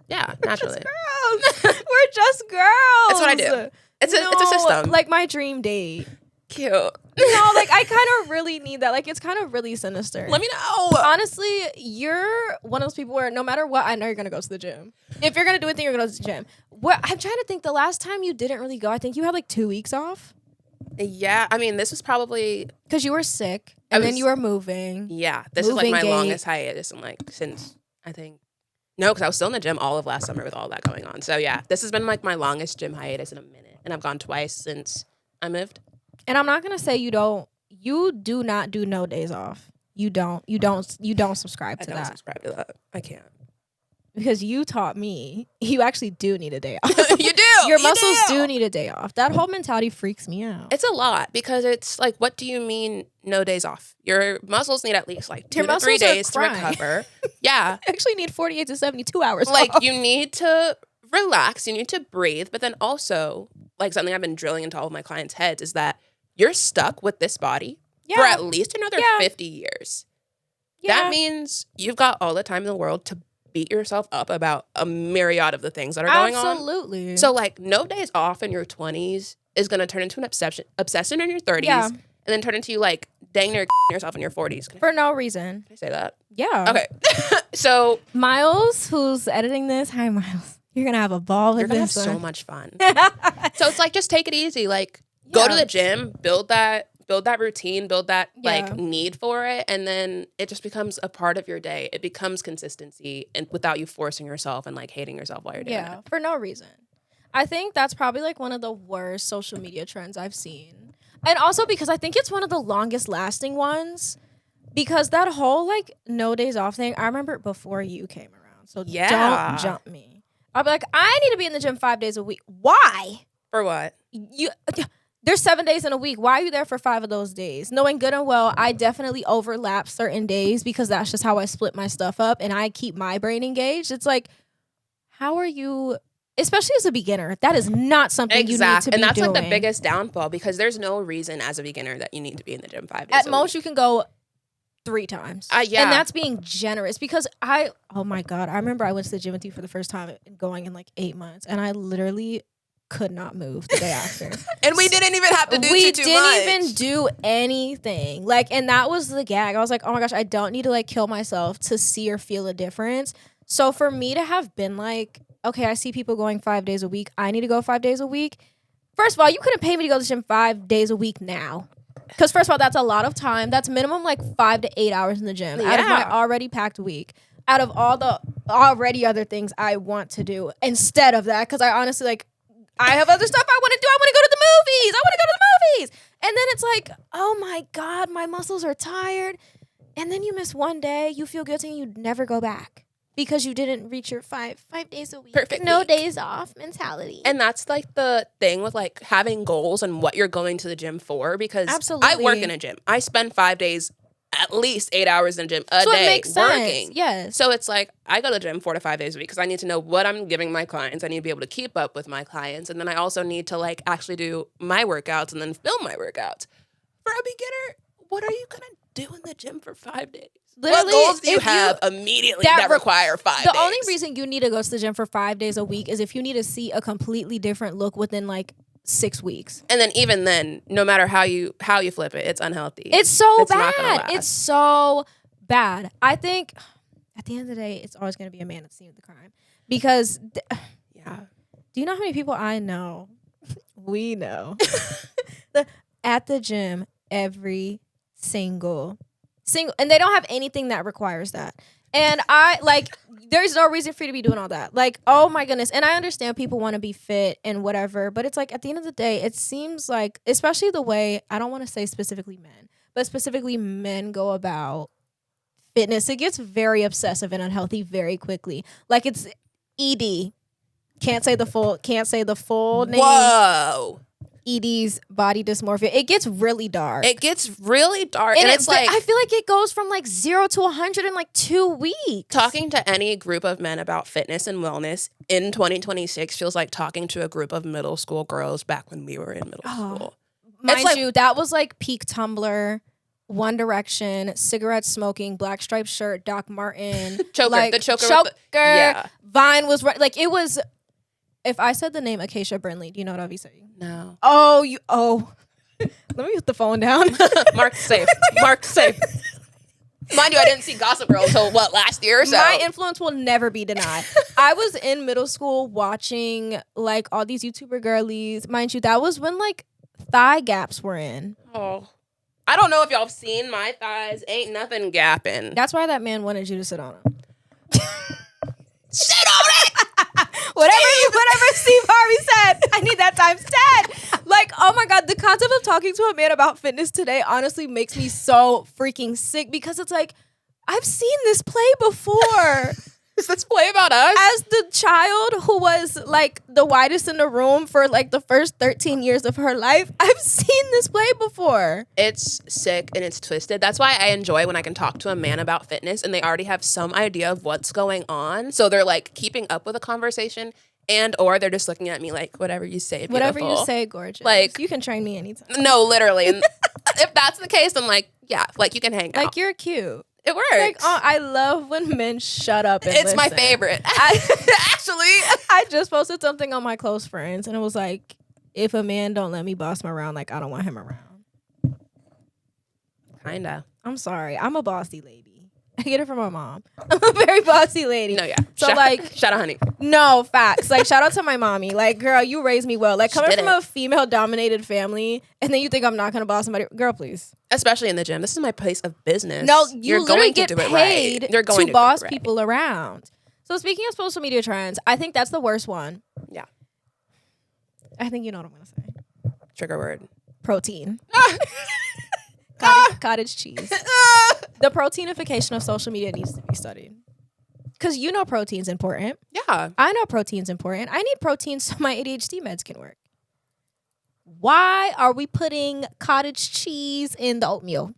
Yeah, naturally. We're just girls. That's what I do. It's a system. Like my dream date. Cute. No, like I kind of really need that. Like it's kind of really sinister. Let me know. Honestly, you're one of those people where no matter what, I know you're going to go to the gym. If you're going to do anything, you're going to go to the gym. I'm trying to think the last time you didn't really go, I think you had like 2 weeks off. Yeah, I mean, this was probably... Because you were sick and then you were moving. Yeah, this is like my longest hiatus in like since, I think... No, because I was still in the gym all of last summer with all that going on. So yeah, this has been like my longest gym hiatus in a minute. And I've gone twice since I moved. And I'm not going to say you do not do no days off. You don't subscribe to that. I don't subscribe to that. I can't. Because you taught me you actually do need a day off. You do. Your muscles do need a day off. That whole mentality freaks me out. It's a lot because it's like, what do you mean no days off? Your muscles need at least like 2 to 3 days to recover. Yeah. You actually need 48 to 72 hours Like off. You need to relax. You need to breathe. But then also, like something I've been drilling into all of my clients' heads is that you're stuck with this body for at least another 50 years. Yeah. That means you've got all the time in the world to beat yourself up about a myriad of the things that are going on. Absolutely. So, like, no days off in your 20s is going to turn into an obsession in your 30s, and then turn into you, like, dang near yourself in your 40s. For no reason. Can I say that? Yeah. Okay. So, Miles, who's editing this, hi, Miles. You're going to have a ball with this. You're going to have so much fun. So, it's like, just take it easy. Like, go to the gym, build that routine, build that like need for it, and then it just becomes a part of your day. It becomes consistency, and without you forcing yourself and like hating yourself while you're doing it. Yeah, for no reason. I think that's probably like one of the worst social media trends I've seen. And also because I think it's one of the longest lasting ones, because that whole like no days off thing, I remember before you came around. So don't jump me. I'll be like, I need to be in the gym 5 days a week. Why? For what? There's 7 days in a week. Why are you there for 5 of those days? Knowing good and well, I definitely overlap certain days because that's just how I split my stuff up and I keep my brain engaged. It's like, how are you, especially as a beginner, that is not something you need to be doing. And that's like the biggest downfall, because there's no reason as a beginner that you need to be in the gym 5 days At most, you can go 3 times. Yeah. And that's being generous, because oh my God, I remember I went to the gym with you for the first time going in like 8 months, and I literally could not move the day after. And we didn't even have to do too much. We didn't even do anything. Like, and that was the gag. I was like, oh my gosh, I don't need to like kill myself to see or feel a difference. So for me to have been like, okay, I see people going 5 days a week, I need to go 5 days a week. First of all, you couldn't pay me to go to the gym 5 days a week now. Because first of all, that's a lot of time. That's minimum like 5 to 8 hours in the gym out of my already packed week. Out of all the already other things I want to do instead of that. Because I honestly like, I have other stuff I want to do. I want to go to the movies. I want to go to the movies. And then it's like, oh my God, my muscles are tired. And then you miss 1 day, you feel guilty, and you never go back because you didn't reach your 5 days a week. Perfect no week. Days off mentality. And that's like the thing with like having goals and what you're going to the gym for, because Absolutely. I work in a gym. I spend 5 days, at least 8 hours in the gym a so day it makes working. Sense. Yes. So it's like I go to the gym 4 to 5 days a week because I need to know what I'm giving my clients. I need to be able to keep up with my clients. And then I also need to like actually do my workouts and then film my workouts. For a beginner, what are you going to do in the gym for 5 days? Literally, what goals do you have immediately that require 5 days? The only reason you need to go to the gym for 5 days a week is if you need to see a completely different look within like 6 weeks. And then even then, no matter how you flip it, it's unhealthy. It's so bad. It's so bad. I think at the end of the day, it's always going to be a man at the scene of the crime. Because, do you know how many people I know, we know, at the gym every single, and they don't have anything that requires that. And I, like, there's no reason for you to be doing all that. Like, oh my goodness. And I understand people want to be fit and whatever, but it's like at the end of the day, it seems like, especially the way, I don't want to say specifically men, but specifically men go about fitness, it gets very obsessive and unhealthy very quickly. Like it's ED. Can't say the full name. Whoa. ED's body dysmorphia. It gets really dark. And it's like, I feel like it goes from like 0 to 100 in like 2 weeks. Talking to any group of men about fitness and wellness in 2026 feels like talking to a group of middle school girls back when we were in middle school. Mind you, that was like peak Tumblr, One Direction, cigarette smoking, black striped shirt, Doc Marten. Choker. Like, The choker. Vine was right. Like it was. If I said the name Acacia Brinley, do you know what I'll be saying? No. Let me put the phone down. Mark safe. Mind you, I didn't see Gossip Girl until last year or so. My influence will never be denied. I was in middle school watching like all these YouTuber girlies. Mind you, that was when like thigh gaps were in. Oh. I don't know if y'all have seen my thighs. Ain't nothing gapping. That's why that man wanted you to sit on them. Sit on it! Whatever Steve Harvey said, I need that times 10. Like, oh my God, the concept of talking to a man about fitness today honestly makes me so freaking sick because it's like, I've seen this play before. Is this play about us? As the child who was like the widest in the room for like the first 13 years of her life, I've seen this play before. It's sick and it's twisted. That's why I enjoy when I can talk to a man about fitness and they already have some idea of what's going on. So they're like keeping up with a conversation And or they're just looking at me like, whatever you say, beautiful. Whatever you say, gorgeous. Like, you can train me anytime. No, literally. And if that's the case, I'm like, yeah, like you can hang out. Like, you're cute. It works. Like, I love when men shut up and It's listen. my favorite. Actually. I just posted something on my close friends, and it was like, if a man don't let me boss him around, like, I don't want him around. Kinda. I'm sorry. I'm a bossy lady. I get it from my mom. I'm a very bossy lady. No, yeah. So, like... Shout out, honey. No, facts. Like, shout out to my mommy. Like, girl, you raised me well. Like, coming from a female-dominated family, and then you think I'm not going to boss somebody... Girl, please. Especially in the gym. This is my place of business. No, You're literally going to get do it paid right. You're going to boss do it right. people around. So, speaking of social media trends, I think that's the worst one. Yeah. I think you know what I'm going to say. Trigger word. Protein. Cottage cheese. The proteinification of social media needs to be studied. Because you know protein's important. Yeah. I know protein's important. I need protein so my ADHD meds can work. Why are we putting cottage cheese in the oatmeal?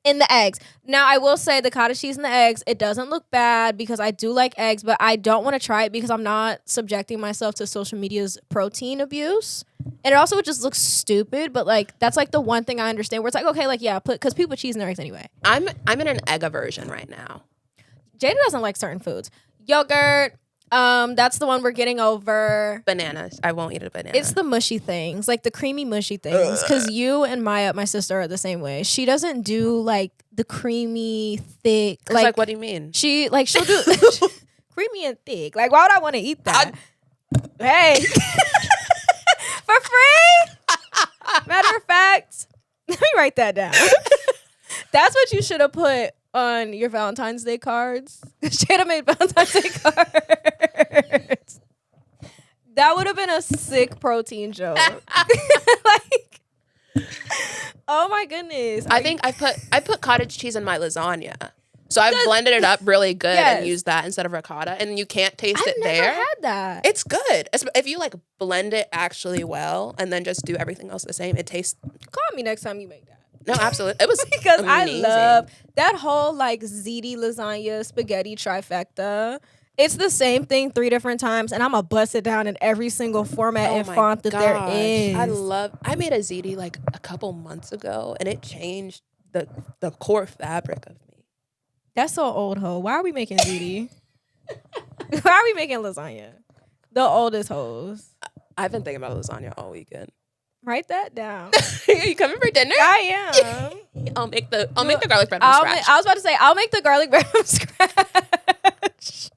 In the eggs. Now, I will say the cottage cheese and the eggs, it doesn't look bad because I do like eggs, but I don't want to try it because I'm not subjecting myself to social media's protein abuse. And it also just looks stupid, but like that's like the one thing I understand where it's like, okay, like yeah, because people put cheese in their eggs anyway. I'm in an egg aversion right now. Jada doesn't like certain foods. Yogurt, that's the one we're getting over. Bananas. I won't eat a banana. It's the mushy things, like the creamy mushy things. Because you and Maya, my sister, are the same way. She doesn't do like the creamy, thick. Like what do you mean? She'll do creamy and thick. Like, why would I want to eat that? Hey. For free? Matter of fact, let me write that down. That's what you should have put on your Valentine's Day cards. Jada made Valentine's Day cards. That would have been a sick protein joke. Like, oh my goodness. I think I put cottage cheese in my lasagna. So I've blended it up really good and used that instead of ricotta, and you can't taste it there. I've never had that. It's good. If you like blend it actually well and then just do everything else the same, it tastes. Call me next time you make that. No, absolutely. It was because amazing. I love that whole like ziti lasagna spaghetti trifecta. It's the same thing 3 different times, and I'm gonna bust it down in every single format and font that there is. I made a ziti like a couple months ago, and it changed the core fabric of me. That's so old, ho. Why are we making ziti? Why are we making lasagna? The oldest hoes. I've been thinking about lasagna all weekend. Write that down. Are you coming for dinner? I am. I'll make the garlic bread from scratch. I was about to say I'll make the garlic bread from scratch.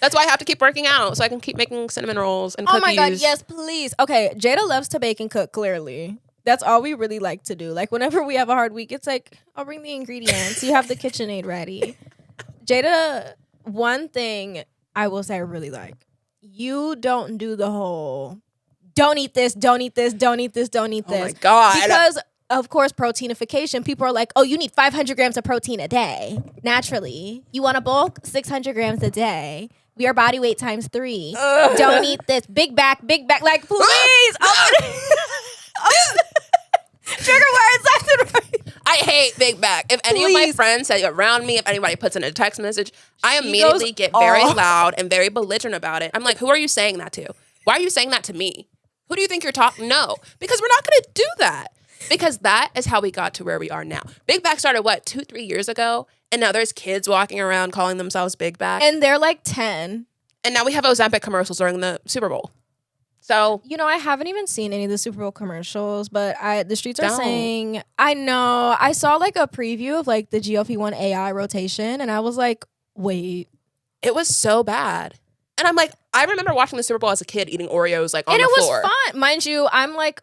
That's why I have to keep working out so I can keep making cinnamon rolls and cookies. Oh my god, yes, please. Okay, Jada loves to bake and cook. Clearly, that's all we really like to do. Like whenever we have a hard week, it's like I'll bring the ingredients. You have the KitchenAid ready. Jada, one thing I will say I really like. You don't do the whole don't eat this, don't eat this, don't eat this, don't eat this. Oh my god. Because of course, proteinification, people are like, oh, you need 500 grams of protein a day. Naturally. You want to bulk? 600 grams a day. We are body weight times 3. Don't eat this. Big back. Like, please. Trigger words left and right. I hate big back. If any of my friends say around me, if anybody puts in a text message, I immediately get very loud and very belligerent about it. I'm like, who are you saying that to? Why are you saying that to me? Who do you think you're talking? No, because we're not going to do that. Because that is how we got to where we are now. Big back started, 2-3 years ago? And now there's kids walking around calling themselves big back. And they're like 10. And now we have Ozempic commercials during the Super Bowl. So, you know, I haven't even seen any of the Super Bowl commercials, but the streets are saying, I know. I saw like a preview of like the GLP-1 AI rotation, and I was like, wait. It was so bad. And I'm like, I remember watching the Super Bowl as a kid eating Oreos like on the floor. And it was fun. Mind you, I'm like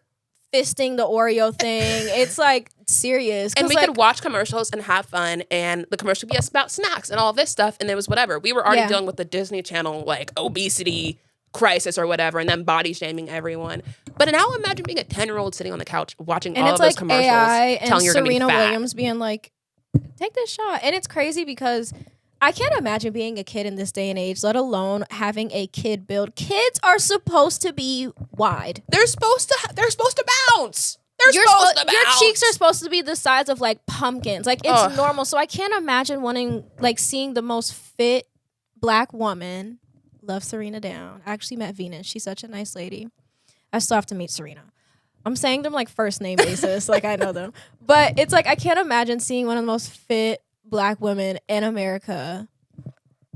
fisting the Oreo thing. It's like serious. And we could watch commercials and have fun, and the commercial would be about snacks and all this stuff, and it was whatever. We were already dealing with the Disney Channel like obesity crisis or whatever, and then body shaming everyone. But now imagine being a 10-year-old sitting on the couch watching all of those commercials, AI telling you're going to be fat. Serena Williams being like, take this shot. And it's crazy because I can't imagine being a kid in this day and age, let alone having a kid build. Kids are supposed to be wide. They're supposed to bounce. Your cheeks are supposed to be the size of like pumpkins. Like it's normal. So I can't imagine seeing the most fit black woman Love Serena down. I actually met Venus. She's such a nice lady. I still have to meet Serena. I'm saying them like first name basis, like I know them. But it's like I can't imagine seeing one of the most fit Black women in America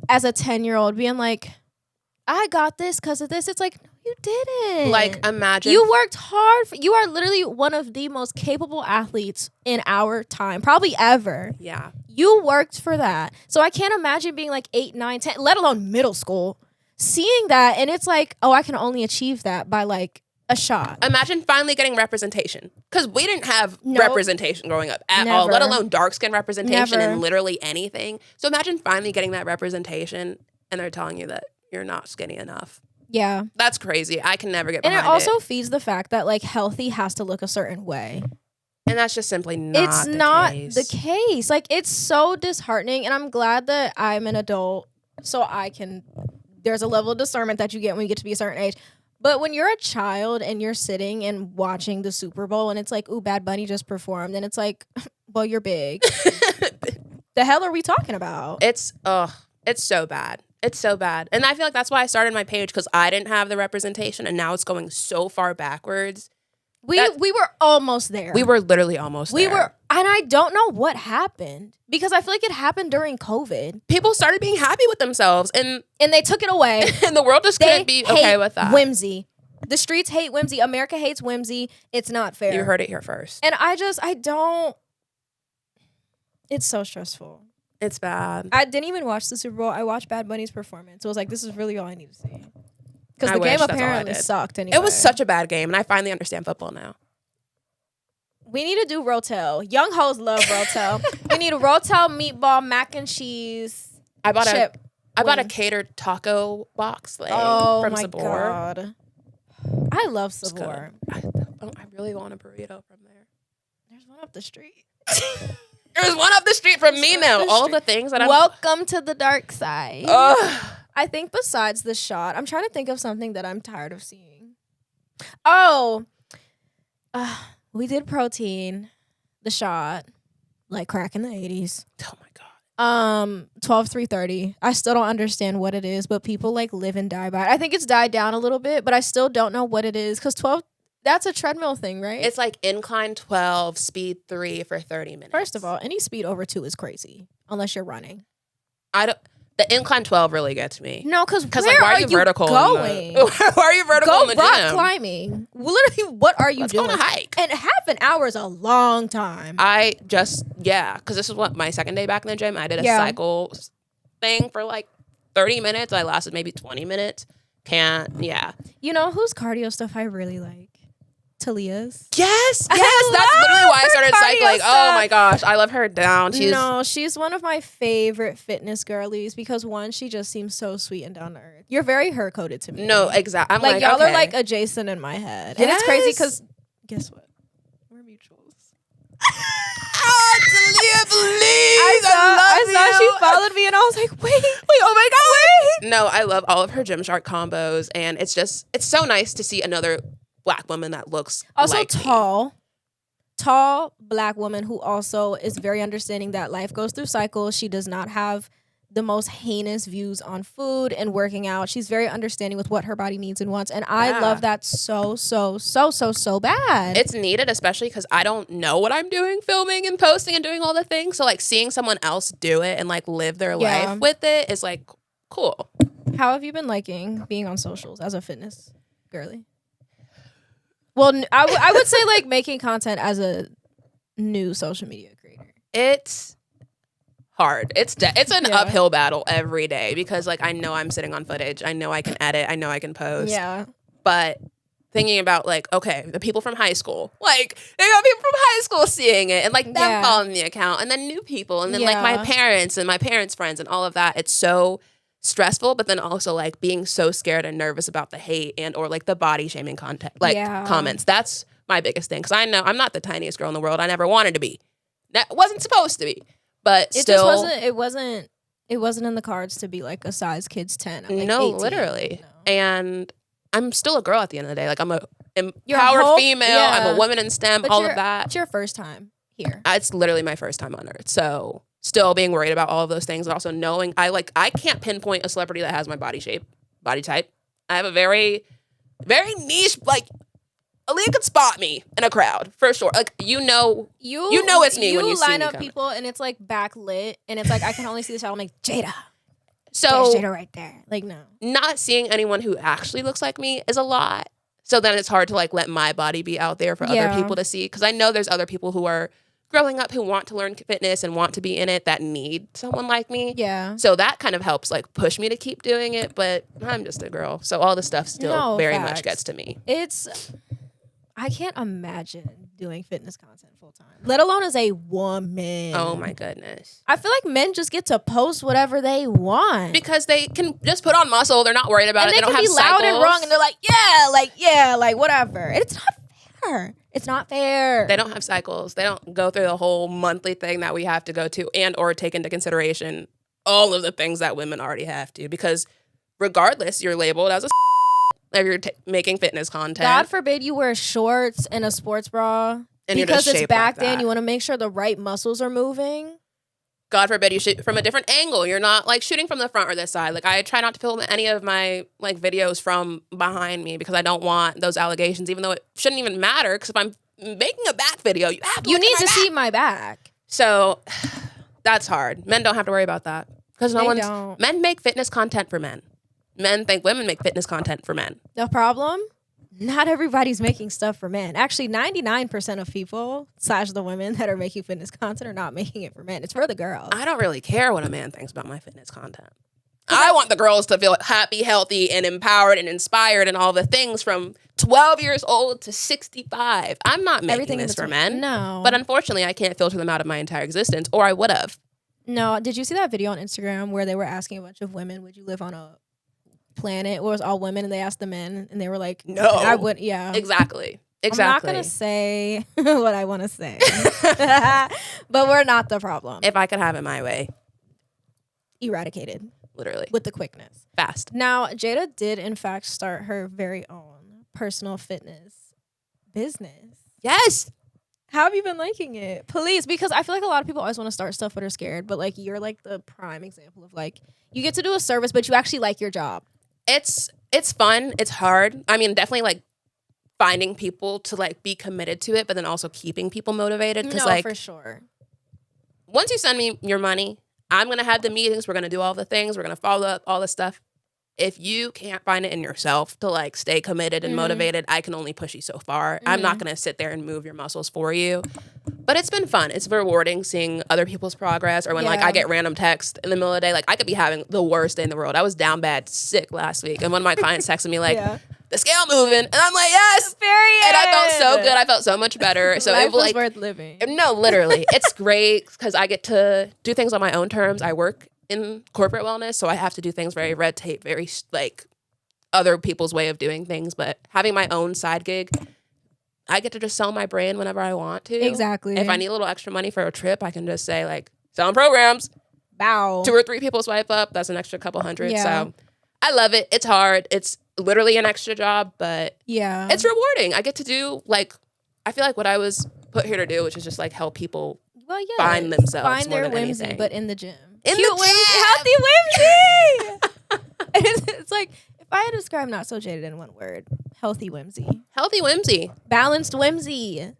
as a 10-year-old being like, I got this because of this. It's like, no, you didn't. Like, imagine. You worked hard. You are literally one of the most capable athletes in our time, probably ever. Yeah. You worked for that. So I can't imagine being like 8, 9, 10, let alone middle school, seeing that. And it's like, oh, I can only achieve that by like a shot. Imagine finally getting representation. Because we didn't have representation growing up at all, let alone dark skin representation in literally anything. So imagine finally getting that representation and they're telling you that you're not skinny enough. Yeah. That's crazy. I can never get behind it. And it also feeds the fact that like healthy has to look a certain way. And that's just simply not It's not the case. Like, it's so disheartening. And I'm glad that I'm an adult so I can, there's a level of discernment that you get when you get to be a certain age. But when you're a child and you're sitting and watching the Super Bowl and it's like, ooh, Bad Bunny just performed. And it's like, well, you're big. The hell are we talking about? It's so bad. It's so bad. And I feel like that's why I started my page, because I didn't have the representation and now it's going so far backwards. We were almost there. We were literally almost there. And I don't know what happened because I feel like it happened during COVID. People started being happy with themselves and they took it away. And the world just couldn't be okay with that. Whimsy. The streets hate whimsy. America hates whimsy. It's not fair. You heard it here first. And I don't. It's so stressful. It's bad. I didn't even watch the Super Bowl. I watched Bad Bunny's performance. It was like, this is really all I need to see. Because the game apparently sucked anyway. It was such a bad game, and I finally understand football now. We need to do Rotel. Young hoes love Rotel. We need a Rotel meatball, mac and cheese. I bought a catered taco box from Sabor. God. I love Sabor. I really want a burrito from there. There's one up the street. There's one up the street from me now. All the things that Welcome to the dark side. Ugh. I think besides the shot, I'm trying to think of something that I'm tired of seeing. Oh, we did protein, the shot, like crack in the 80s. Oh my God. 12-3-30. I still don't understand what it is, but people like live and die by it. I think it's died down a little bit, but I still don't know what it is because 12. That's a treadmill thing, right? It's like incline 12, speed 3 for 30 minutes. First of all, any speed over 2 is crazy unless you're running. The incline 12 really gets me. No, because like, why are you vertical going? Why are you vertical in the gym? Go rock climbing. Literally, what are you doing? Let's go on a hike. And half an hour is a long time. Because this is what my second day back in the gym. I did a cycle thing for like 30 minutes. I lasted maybe 20 minutes. You know whose cardio stuff I really like? Talia's. Yes. That's literally why I started cycling. Stuff. Oh my gosh, I love her down. She's one of my favorite fitness girlies because one, she just seems so sweet and down to earth. You're very her coded to me. No, exactly. I'm like y'all okay. are like adjacent in my head, and it's crazy because guess what? We're mutuals. Talia, please. I saw she followed me, and I was like, wait, oh my God, wait. No, I love all of her Gymshark combos, and it's so nice to see another Black woman that looks also like tall Black woman who also is very understanding that life goes through cycles. She does not have the most heinous views on food and working out. She's very understanding with what her body needs and wants, and I love that so bad. It's needed, especially because I don't know what I'm doing, filming and posting and doing all the things. So like seeing someone else do it and like live their life with it is like cool. How have you been liking being on socials as a fitness girly? Well, I would say like making content as a new social media creator. It's hard. It's an uphill battle every day because like I know I'm sitting on footage. I know I can edit. I know I can post. Yeah. But thinking about like, okay, the people from high school, like they got people from high school seeing it and like them following the account and then new people and then like my parents and my parents' friends and all of that. It's so stressful, but then also like being so scared and nervous about the hate and or like the body shaming content, like comments. That's my biggest thing because I know I'm not the tiniest girl in the world. I never wanted to be. That wasn't supposed to be, but it still, just wasn't. It wasn't in the cards to be like a size kids 10. Like no, 18, literally. No. And I'm still a girl at the end of the day. Like I'm a empowered female. I'm a woman in STEM. But all of that. It's your first time here. It's literally my first time on Earth. So. Still being worried about all of those things, and also knowing I can't pinpoint a celebrity that has my body shape body type. I have a very, very niche, like, Aliyah could spot me in a crowd for sure. Like, you know it's me when you see me. You line up people and it's like backlit and it's like I can only see the shadow. I'm like, Jada. So there's Jada right there. Like, no. Not seeing anyone who actually looks like me is a lot. So then it's hard to like let my body be out there for other people to see. Because I know there's other people who are growing up who want to learn fitness and want to be in it that need someone like me. Yeah. So that kind of helps like push me to keep doing it. But I'm just a girl. So all the stuff still very much gets to me. I can't imagine doing fitness content full time, let alone as a woman. Oh my goodness. I feel like men just get to post whatever they want. Because they can just put on muscle. They're not worried about it. They don't have cycles. And they can be loud and wrong and they're like, whatever. And it's not fair. It's not fair. They don't have cycles. They don't go through the whole monthly thing that we have to go to and or take into consideration all of the things that women already have to. Because regardless, you're labeled as a if you're making fitness content. God forbid you wear shorts and a sports bra. And because it's back like then, you want to make sure the right muscles are moving. God forbid you shoot from a different angle. You're not like shooting from the front or the side. Like I try not to film any of my like videos from behind me because I don't want those allegations, even though it shouldn't even matter. Because if I'm making a back video, you have to need to see my back. So that's hard. Men don't have to worry about that because men make fitness content for men. Men think women make fitness content for men. The problem? Not everybody's making stuff for men. Actually, 99% of people, / the women that are making fitness content are not making it for men. It's for the girls. I don't really care what a man thinks about my fitness content. I want the girls to feel happy, healthy, and empowered and inspired and all the things from 12 years old to 65. I'm not making this for men. No. But unfortunately, I can't filter them out of my entire existence, or I would have. No. Did you see that video on Instagram where they were asking a bunch of women, would you live on a planet where it was all women, and they asked the men and they were like, no, I would. Yeah, exactly. I'm not gonna say what I want to say. But we're not the problem. If I could have it my way, eradicated literally with the quickness, fast. Now Jada did in fact start her very own personal fitness business. Yes. How have you been liking it? Please, because I feel like a lot of people always want to start stuff but are scared, but like you're like the prime example of like you get to do a service but you actually like your job. It's fun. It's hard. I mean, definitely like finding people to like be committed to it, but then also keeping people motivated. No, like, for sure. Once you send me your money, I'm going to have the meetings. We're going to do all the things. We're going to follow up all the stuff. If you can't find it in yourself to like stay committed and motivated, I can only push you so far. I'm not going to sit there and move your muscles for you. But it's been fun. It's rewarding seeing other people's progress, or when like I get random texts in the middle of the day. Like I could be having the worst day in the world. I was down bad sick last week, and one of my clients texted me like, "The scale moving," and I'm like, "Yes, period." And I felt so good. I felt so much better. So life it was like worth living. No, literally, it's great because I get to do things on my own terms. I work in corporate wellness, so I have to do things very red tape, very like other people's way of doing things. But having my own side gig, I get to just sell my brand whenever I want to. Exactly. If I need a little extra money for a trip, I can just say like, selling programs. Wow. 2 or 3 people swipe up. That's an extra couple hundred. Yeah. So I love it. It's hard. It's literally an extra job, but it's rewarding. I get to do like, I feel like what I was put here to do, which is just like help people find themselves, find more their than whimsy, anything. but in the gym. In Cute the gym. healthy whimsy. It's like, if I had to describe Not So Jaded in one word, healthy whimsy. Healthy whimsy. Balanced whimsy.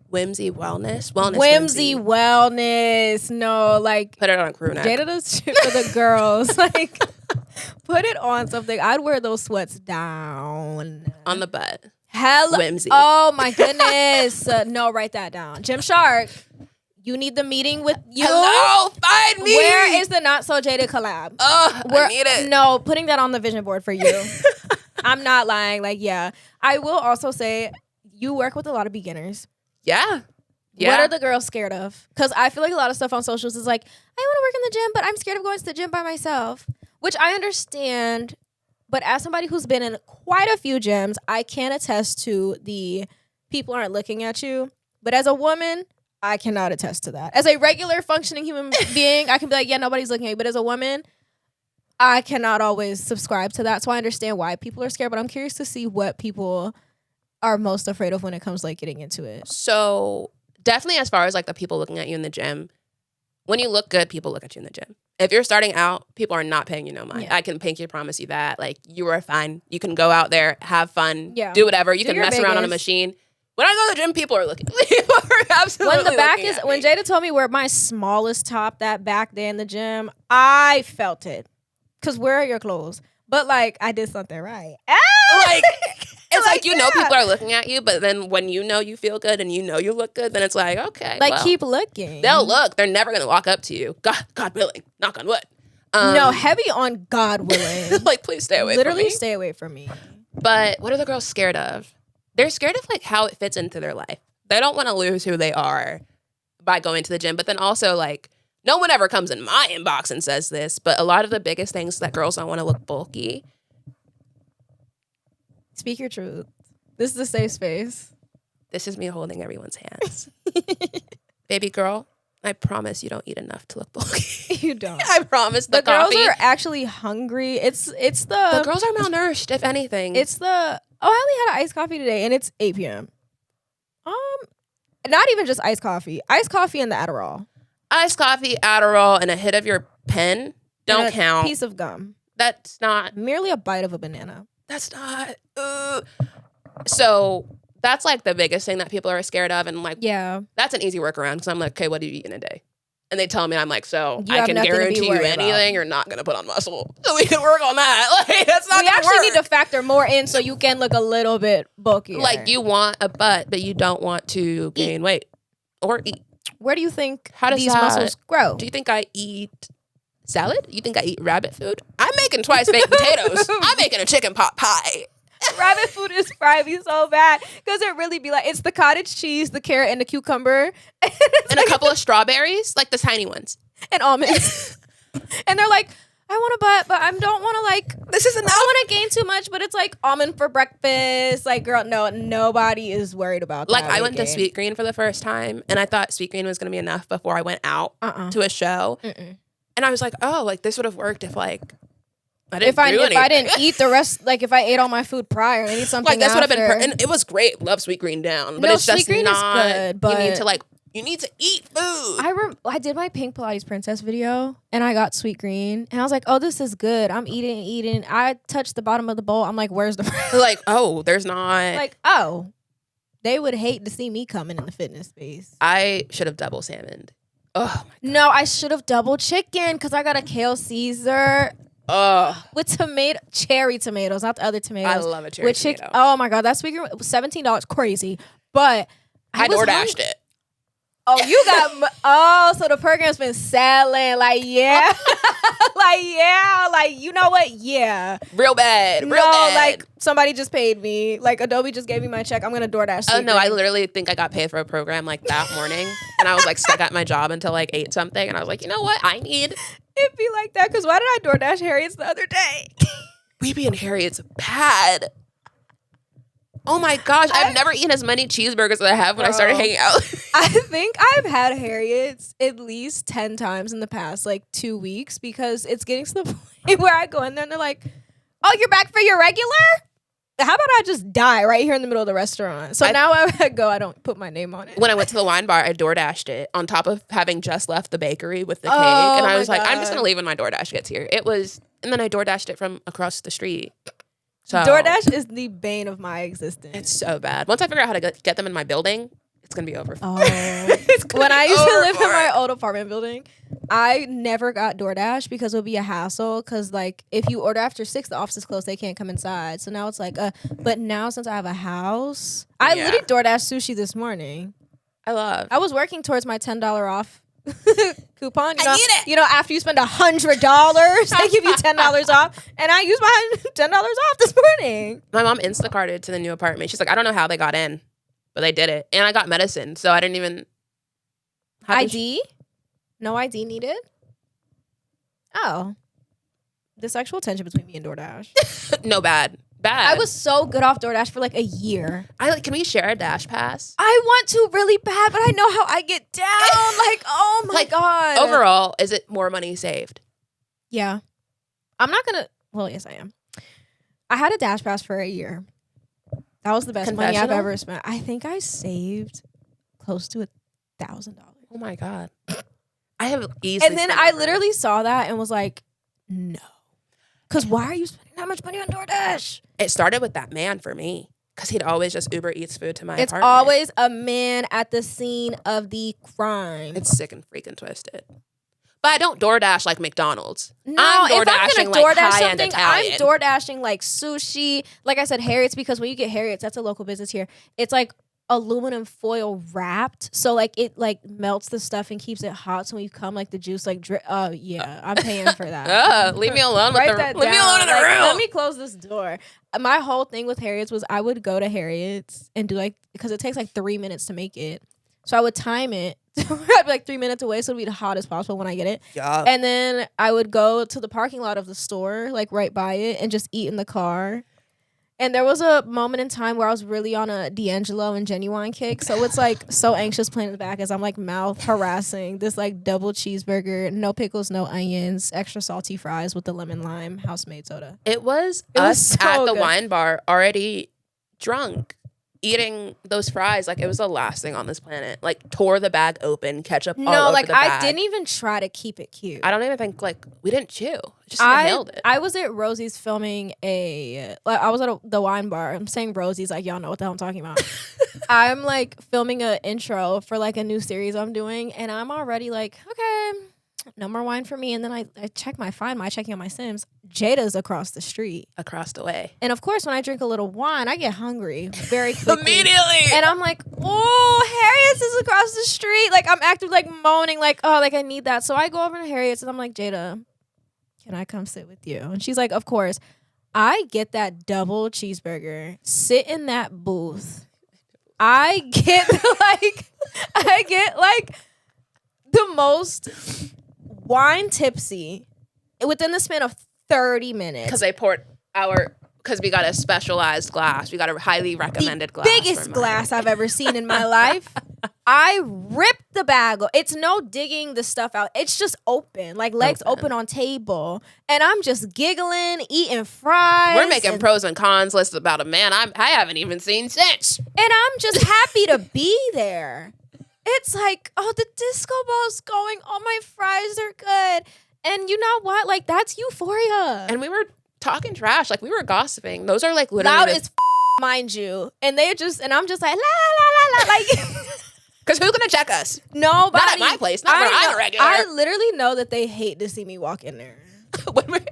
Whimsy wellness. Whimsy wellness. No, like. Put it on a crew neck. Jada does shit for the girls. Like, put it on something. I'd wear those sweats down. On the butt. Hello. Whimsy. Oh, my goodness. No, write that down. Gymshark. You need the meeting with you. Hello, find me. Where is the Not So Jaded collab? I need it. No, putting that on the vision board for you. I'm not lying. Like, yeah. I will also say you work with a lot of beginners. Yeah. What are the girls scared of? Because I feel like a lot of stuff on socials is like, I want to work in the gym, but I'm scared of going to the gym by myself, which I understand. But as somebody who's been in quite a few gyms, I can attest to the people aren't looking at you. But as a woman, I cannot attest to that. As a regular functioning human being, I can be like, yeah, nobody's looking at you. But as a woman, I cannot always subscribe to that. So I understand why people are scared. But I'm curious to see what people are most afraid of when it comes to like getting into it. So definitely as far as like the people looking at you in the gym, when you look good, people look at you in the gym. If you're starting out, people are not paying you no mind. Yeah. I can pinky promise you that. Like, you are fine. You can go out there, have fun, Yeah. do whatever. You Do can your mess around on a biggest. machine. When I go to the gym, people are looking. People are absolutely When the back looking is, at when me. Jada told me wear my smallest top that back day in the gym, I felt it. Cause where are your clothes? But like, I did something right. Like, it's like, you know, yeah. people are looking at you, but then when you know you feel good and you know you look good, then it's like, okay, Like, well, keep looking. they'll look. They're never going to walk up to you. God willing. Knock on wood. No, heavy on God willing. Like, please stay away Literally from me. stay away from me. But what are the girls scared of? They're scared of, like, how it fits into their life. They don't want to lose who they are by going to the gym. But then also, like, no one ever comes in my inbox and says this, but a lot of the biggest things that girls don't want to look bulky. Speak your truth. This is a safe space. This is me holding everyone's hands. Baby girl, I promise you don't eat enough to look bulky. You don't. I promise. The girls coffee, are actually hungry. It's the girls are malnourished, if anything. I only had an iced coffee today, and it's 8 p.m. Not even just iced coffee and the Adderall. Iced coffee, Adderall, and a hit of your pen don't And a count. Piece of gum. That's not. Merely a bite of a banana. That's not. So that's like the biggest thing that people are scared of, and like, Yeah. that's an easy workaround because I'm like, okay, what do you eat in a day? And they tell me, I'm like, so You I have can nothing to be guarantee you worried anything, about. you're not gonna put on muscle, so we can work on that. Like, that's not. We gonna actually work. need to factor more in so you can look a little bit bulkier. Like, you want a butt, but you don't want to gain weight or eat. Where do you think How does these that- muscles grow? Do you think I eat salad? You think I eat rabbit food? I'm making twice baked potatoes. I'm making a chicken pot pie. Rabbit food is probably so bad because it really be like, it's the cottage cheese, the carrot, and the cucumber, And a couple of strawberries, like the tiny ones. and almonds. And they're like, I want a butt, but I don't want to like, This is I enough. don't want to gain too much, but it's like almond for breakfast. Like, girl, no, nobody is worried about that. Like, I weight went to gain. Sweet Green for the first time, and I thought Sweet Green was going to be enough before I went out to a show. And I was like, oh, like, this would have worked if, like, I didn't If I anything. didn't eat the rest, like if I ate all my food prior and eat something Like, this would have been, after. and it was great. Love Sweet Green down, but No, it's just Sweet Green is not. good, but- you need to like, you need to eat food. I did my Pink Pilates Princess video and I got Sweet Green and I was like, oh, this is good. I'm eating. I touched the bottom of the bowl. I'm like, where's the Like, oh, there's not. like, oh, they would hate to see me coming in the fitness space. I should have double salmoned. Oh my No, I should have double chicken because I got a kale Caesar with cherry tomatoes, not the other tomatoes. I love a cherry with tomato. Oh my god, that Sweet Green was $17, crazy. But I was DoorDashed hungry. it. Oh, you got so the program's been selling. Like, yeah. Like, you know what? Yeah. Real bad. Real No, bad. like somebody just paid me. Like Adobe just gave me my check. I'm gonna DoorDash. Oh Sweet no, I Green. literally think I got paid for a program like that morning, and I was like stuck at my job until like 8 something, and I was like, you know what? I need. It'd be like that because why did I DoorDash Harriet's the other day? We be in Harriet's bad. Oh my gosh, I've never eaten as many cheeseburgers as I have when I started hanging out. I think I've had Harriet's at least 10 times in the past like 2 weeks because it's getting to the point where I go in there and they're like, oh, you're back for your regular? How about I just die right here in the middle of the restaurant? So now I go, I don't put my name on it. When I went to the wine bar, I DoorDashed it on top of having just left the bakery with the cake. Oh And I my was like, I'm just God. going to leave when my DoorDash gets here. It was, and then I DoorDashed it from across the street. So DoorDash is the bane of my existence. It's so bad. Once I figure out how to get them in my building, it's going to be over. Oh. It's gonna When be I used to over live for in my it. old apartment building, I never got DoorDash because it would be a hassle. Because like if you order after 6, the office is closed, they can't come inside. So now it's like, but now since I have a house, I Yeah. literally DoorDash sushi this morning. I was working towards my $10 off coupon. I need it. You know, after you spend $100, they give you $10 off, and I used my $10 off this morning. My mom Instacarted to the new apartment. She's like, I don't know how they got in, but they did it. And I got medicine, so I didn't even have ID? No ID needed? Oh. The sexual tension between me and DoorDash. No, bad. I was so good off DoorDash for like a year. Can we share a Dash Pass? I want to really bad, but I know how I get down. Like, oh my God. Overall, is it more money saved? Yeah. I'm not going to, well, yes, I am. I had a Dash Pass for a year. That was the best money I've Confessional? ever spent. I think I saved close to $1,000. Oh my God. I have easily. And then I literally saw that and was like, no. Because why are you spending that much money on DoorDash? It started with that man for me. Because he'd always just Uber Eats food to my apartment. It's always a man at the scene of the crime. It's sick and freaking twisted. But I don't DoorDash like McDonald's. No, I'm if I'm DoorDashing gonna like DoorDash high-end something, Italian. I'm DoorDashing like sushi. Like I said, Harriet's, because when you get Harriet's, that's a local business here. It's like aluminum foil wrapped, so like it like melts the stuff and keeps it hot. So when you come, like the juice like drip. Oh yeah, I'm paying for that. Leave me alone. Leave me alone in the room. Let me close this door. My whole thing with Harriet's was I would go to Harriet's and do like, because it takes like 3 minutes to make it. So I would time it. I'd be like 3 minutes away, so it'd be the hottest possible when I get it. Yeah. And then I would go to the parking lot of the store, like right by it, and just eat in the car. And there was a moment in time where I was really on a D'Angelo and Genuine kick. So it's like so anxious playing in the back as I'm like mouth harassing this like double cheeseburger, no pickles, no onions, extra salty fries with the lemon lime house made soda. It was so at the good. wine bar already drunk, eating those fries like it was the last thing on this planet. Like tore the bag open, ketchup all over like the bag. I didn't even try to keep it cute. I don't even think like we didn't chew. Just I nailed it. I was at Rosie's filming I was at the wine bar. I'm saying Rosie's like y'all know what the hell I'm talking about. I'm like filming an intro for like a new series I'm doing, and I'm already like, okay, no more wine for me. And then I check my Find My, checking on my Sims. Jada's across the street. Across the way. And of course, when I drink a little wine, I get hungry very quickly. Immediately. And I'm like, oh, Harriet's is across the street. Like, I'm actively like moaning, like, oh, like I need that. So I go over to Harriet's and I'm like, Jada, can I come sit with you? And she's like, of course. I get that double cheeseburger, sit in that booth. I get like the most wine tipsy within the span of 30 minutes. Because they poured because we got a specialized glass. We got a highly recommended glass. Biggest glass I've ever seen in my life. I ripped the bag. It's no digging the stuff out. It's just open, like legs open on table. And I'm just giggling, eating fries. We're making pros and cons lists about a man I haven't even seen since. And I'm just happy to be there. It's like, oh, the disco ball's going. Oh, my fries are good. And you know what? Like, that's euphoria. And we were talking trash. Like, we were gossiping. Those are, like, literally... Loud as mind you. And I'm just like, la, la, la, la. Like... Because who's going to check us? Nobody. Not at my place. Not when I'm a regular. I literally know that they hate to see me walk in there. When we're...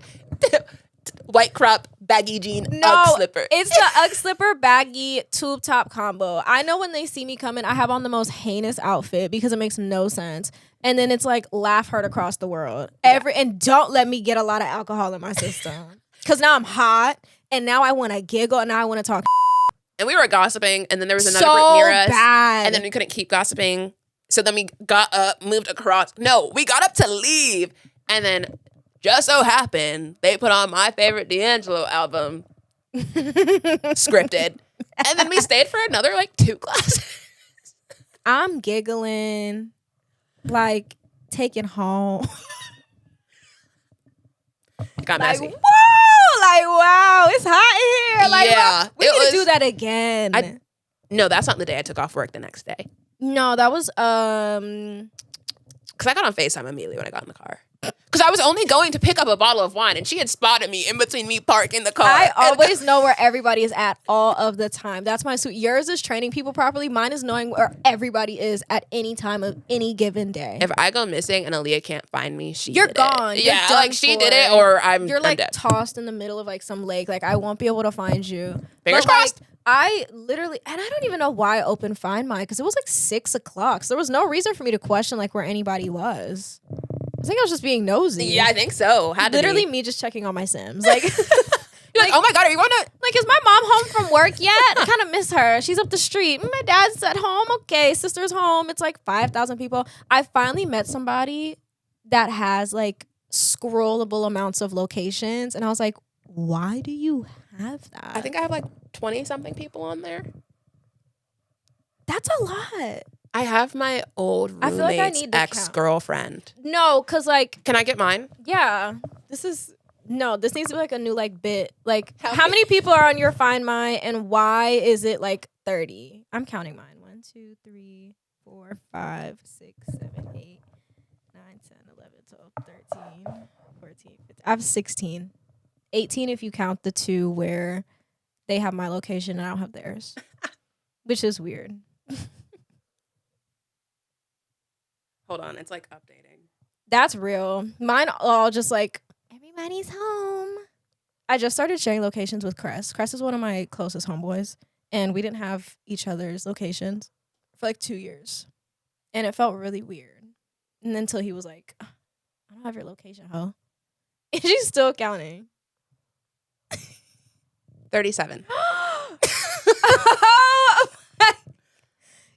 White crop, baggy jean, No, Ugg slipper. It's the Ugg slipper, baggy, tube top combo. I know when they see me coming, I have on the most heinous outfit because it makes no sense. And then it's like laugh heard across the world. And don't let me get a lot of alcohol in my system. Because now I'm hot, and now I want to giggle, and now I want to talk. And we were gossiping, and then there was another so group near us. Bad. And then we couldn't keep gossiping. So then we got up, moved across. No, we got up to leave. And then just so happened, they put on my favorite D'Angelo album, scripted. And then we stayed for another, like, 2 glasses. I'm giggling, like, taking home. Got like, messy. whoa! Like, wow, it's hot in here. Like, Yeah, wow, we need to do that again. No, that's not the day I took off work the next day. No, that was, Because I got on FaceTime immediately when I got in the car. Because I was only going to pick up a bottle of wine, and she had spotted me in between me parking the car. I always know where everybody is at all of the time. That's my suit. Yours is training people properly. Mine is knowing where everybody is at any time of any given day. If I go missing and Aliyah can't find me, You're did gone. It. You're Yeah, done like she for. did it, or You're like dead. tossed in the middle of like some lake. Like I won't be able to find you. Fingers But, like, crossed. I literally, and I don't even know why I opened Find My, because it was like 6 o'clock. So there was no reason for me to question like where anybody was. I think I was just being nosy. Yeah, I think so. Had literally to be. me just checking on my Sims. Like, You're like, oh my God, are you going to? like, is my mom home from work yet? I kind of miss her. She's up the street. My dad's at home. Okay, sister's home. It's like 5,000 people. I finally met somebody that has like scrollable amounts of locations, and I was like, why do you have that? I think I have like 20-something people on there. That's a lot. I have my old I feel like I roommate's need to count. ex-girlfriend. No, because like, Can I get mine? yeah, this needs to be like a new like bit. Like, how many people are on your Find My, and why is it like 30? I'm counting mine. 1, 2, 3, 4, 5, 6, 7, 8, 10, 11, 12, 13, 14, 15. I have 16. 18 if you count the 2 where they have my location and I don't have theirs. Which is weird. Hold on, it's like updating. That's real. Mine all just like, everybody's home. I just started sharing locations with Cress. Cress is one of my closest homeboys. And we didn't have each other's locations for like 2 years. And it felt really weird. And then until he was like, I don't have your location, ho. And she's still counting. 37.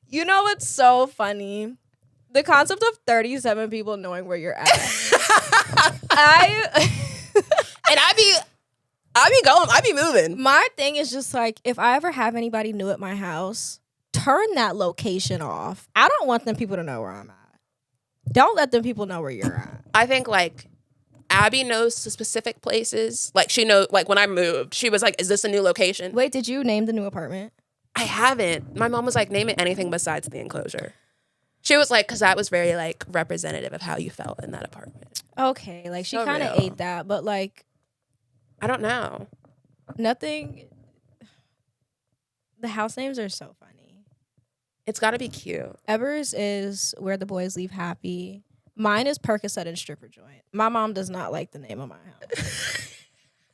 You know what's so funny? The concept of 37 people knowing where you're at. I'd be moving. My thing is just like, if I ever have anybody new at my house, turn that location off. I don't want them people to know where I'm at. Don't let them people know where you're at. I think like Abby knows the specific places. Like she knows, like when I moved, she was like, is this a new location? Wait, did you name the new apartment? I haven't. My mom was like, name it anything besides the enclosure. She was like, because that was very like representative of how you felt in that apartment. Okay, like she So kind of real. ate that, but like I don't know. nothing. The house names are so funny. It's got to be cute. Eber's is Where the Boys Leave Happy. Mine is Percocet and Stripper Joint. My mom does not like the name of my house.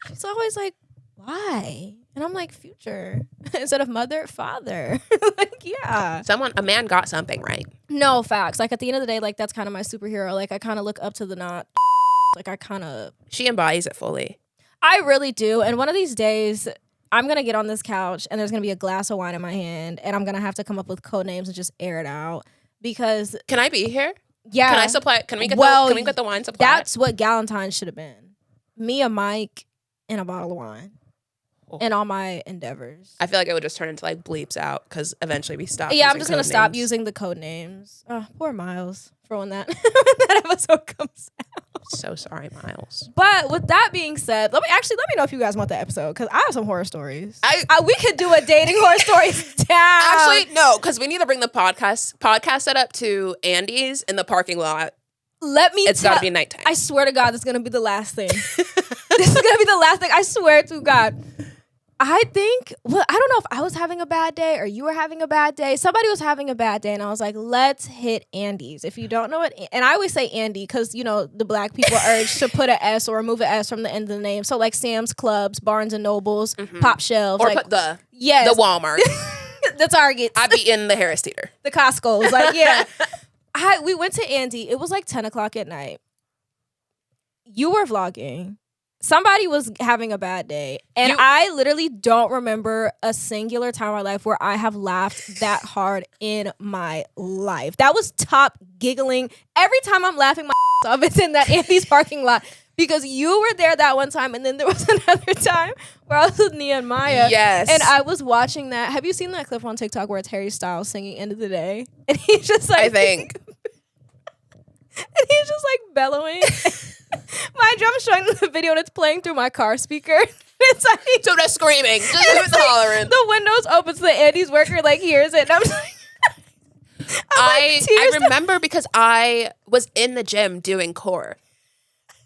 She's always like, why? And I'm like, Future. Instead of mother, father. Like, yeah. A man got something right. No, facts. Like, at the end of the day, like, that's kind of my superhero. Like, I kind of look up to the not. Like, I kind of. She embodies it fully. I really do. And one of these days, I'm going to get on this couch and there's going to be a glass of wine in my hand and I'm going to have to come up with code names and just air it out because. Can I be here? Yeah. Can I supply? Can we get the wine supply? That's what Galentine's should have been. Me, a mic, and a bottle of wine. Oh. And all my endeavors. I feel like it would just turn into like bleeps out because eventually we stop. Yeah, I'm just going to stop names. using the code names. Oh, poor Miles for when that, that episode comes out. So sorry, Miles. But with that being said, let me know if you guys want the episode because I have some horror stories. We could do a dating horror stories down. Actually, no, because we need to bring the podcast setup to Andy's in the parking lot. It's got to be nighttime. I swear to God, this is gonna be the last thing. This is gonna be the last thing. I swear to God. I think, well, I don't know if I was having a bad day or you were having a bad day. Somebody was having a bad day, and I was like, let's hit Andy's. If you don't know it, and I always say Andy because, you know, the black people urge to put an S or remove an S from the end of the name. So, like, Sam's Clubs, Barnes & Nobles, Pop Shelves. Or like, put the Walmart. The Target. I'd be in the Harris Theater. The Costco's. Like, yeah. We went to Andy. It was like 10 o'clock at night. You were vlogging. Somebody was having a bad day. And I literally don't remember a singular time in my life where I have laughed that hard in my life. That was top giggling. Every time I'm laughing my off, it's in that Andy's parking lot. Because you were there that one time, and then there was another time where I was with Nia and Maya. Yes. And I was watching that. Have you seen that clip on TikTok where it's Harry Styles singing End of the Day? And he's just like... I think. And he's just like bellowing. Mind you, I'm showing them the video and it's playing through my car speaker. It's like, so they're screaming. Just it's hollering. The windows open so the Andy's worker like hears it. And I'm just like, I remember because I was in the gym doing core.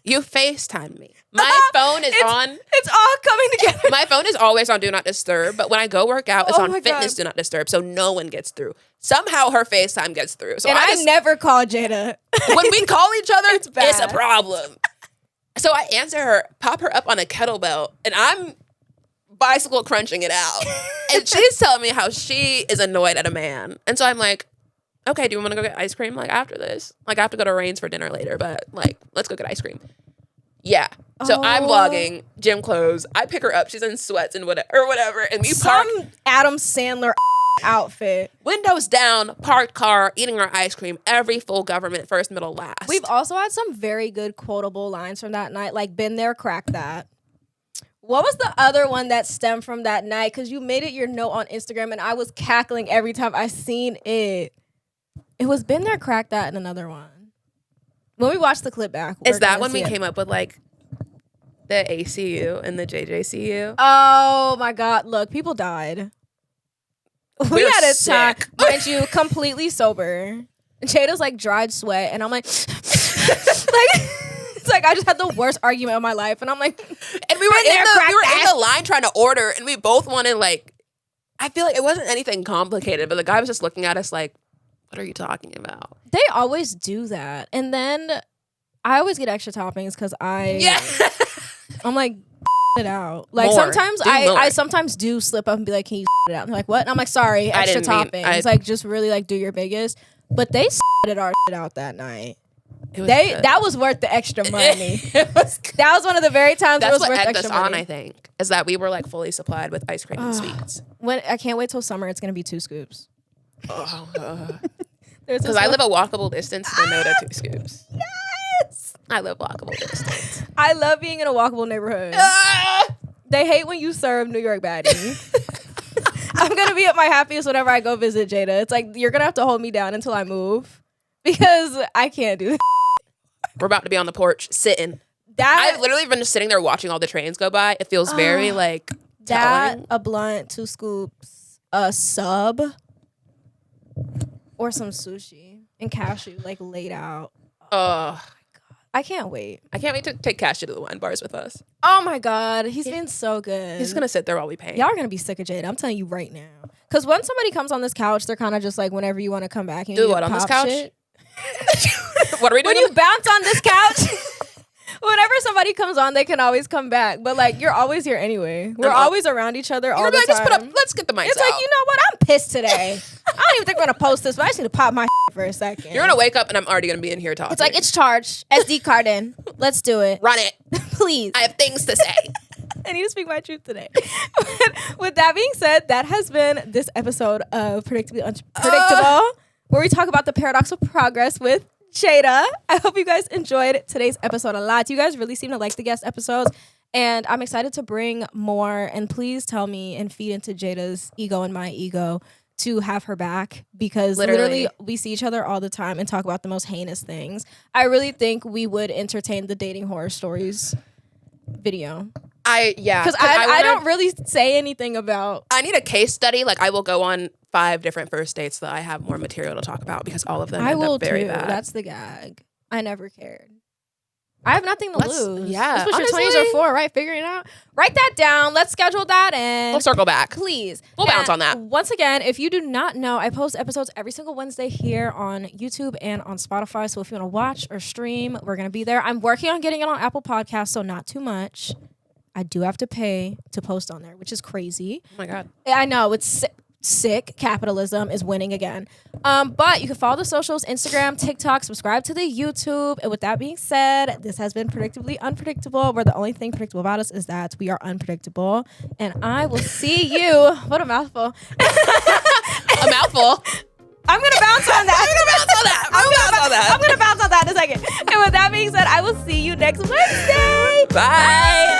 You FaceTimed me. My phone is on. It's all coming together. My phone is always on Do Not Disturb, but when I go work out, it's on Fitness God. Do Not Disturb, so no one gets through. Somehow her FaceTime gets through. So and I never call Jada. When we call each other, it's bad. a problem. So I answer her, pop her up on a kettlebell, and I'm bicycle crunching it out. And she's telling me how she is annoyed at a man. And so I'm like, okay, do you want to go get ice cream like after this? Like I have to go to Rain's for dinner later, but like let's go get ice cream. Yeah. So I'm vlogging, gym clothes. I pick her up. She's in sweats and whatever. And we park Adam Sandler outfit. Windows down, parked car, eating our ice cream. Every full government, first, middle, last. We've also had some very good quotable lines from that night. Like, been there, crack that. What was the other one that stemmed from that night? Because you made it your note on Instagram, and I was cackling every time I seen it. It was been there, crack that, and another one. When we watched the clip back. Is that when we came up with, like, the ACU and the JJCU? Oh, my God. Look, people died. We had a time, mind you, completely sober. Jada's, like, dried sweat, and I'm like... It's like I just had the worst argument of my life, and I'm like, and we were in the line trying to order, and we both wanted like, I feel like it wasn't anything complicated, but the guy was just looking at us like, what are you talking about? They always do that, and then I always get extra toppings because I'm like, it out. Like sometimes I sometimes do slip up and be like, can you it out? And they're like, what? And I'm like, sorry, extra toppings. It's like just really like do your biggest. But they it our shit out that night. That was worth the extra money. That was one of the very times it was worth extra money. I think, is that we were like fully supplied with ice cream and sweets. I can't wait till summer. It's gonna be 2 scoops. Because I live a walkable distance to the Noda 2 scoops. Yes, I live walkable distance. I love being in a walkable neighborhood. They hate when you serve New York baddie. I'm gonna be at my happiest whenever I go visit Jada. It's like you're gonna have to hold me down until I move because I can't do that. We're about to be on the porch sitting. I've literally been just sitting there watching all the trains go by. It feels very like telling. A blunt, 2 scoops, a sub, or some sushi and cashew like laid out. Oh. I can't wait. I can't wait to take Cashew to the wine bars with us. Oh my God. He's been so good. He's going to sit there while we pay. Y'all are going to be sick of Jada. I'm telling you right now. Because when somebody comes on this couch, they're kind of just like, whenever you want to come back. And do what on this couch? What are we doing? When you bounce on this couch, whenever somebody comes on, they can always come back. But like, you're always here anyway. We're always around each other all the time. Let's get the mics out. It's like, you know what? I'm pissed today. I don't even think we're going to post this, but I just need to pop my for a second. You're going to wake up and I'm already going to be in here talking. It's like, it's charged. SD card in. Let's do it. Run it. Please. I have things to say. I need to speak my truth today. With that being said, that has been this episode of Predictably Unpredictable, where we talk about the paradox of progress with Jada. I hope you guys enjoyed today's episode a lot. You guys really seem to like the guest episodes, and I'm excited to bring more. And please tell me and feed into Jada's ego and my ego to have her back, because literally we see each other all the time and talk about the most heinous things. I really think we would entertain the dating horror stories video. Because I don't really say anything about. I need a case study. Like I will go on 5 different first dates so that I have more material to talk about, because all of them end up very bad. That's the gag. I never cared. I have nothing to lose. Yeah, that's what your 20s are for, right? Figuring it out. Write that down. Let's schedule that and we'll circle back. Please. We'll bounce on that. Once again, if you do not know, I post episodes every single Wednesday here on YouTube and on Spotify. So if you want to watch or stream, we're going to be there. I'm working on getting it on Apple Podcasts, so not too much. I do have to pay to post on there, which is crazy. Oh my God. I know, it's sick. Capitalism is winning again. But you can follow the socials, Instagram, TikTok, subscribe to the YouTube. And with that being said, this has been Predictably Unpredictable, where the only thing predictable about us is that we are unpredictable. And I will see you. What a mouthful. A mouthful. I'm going to bounce on that. I'm going to bounce on that in a second. And with that being said, I will see you next Wednesday. Bye.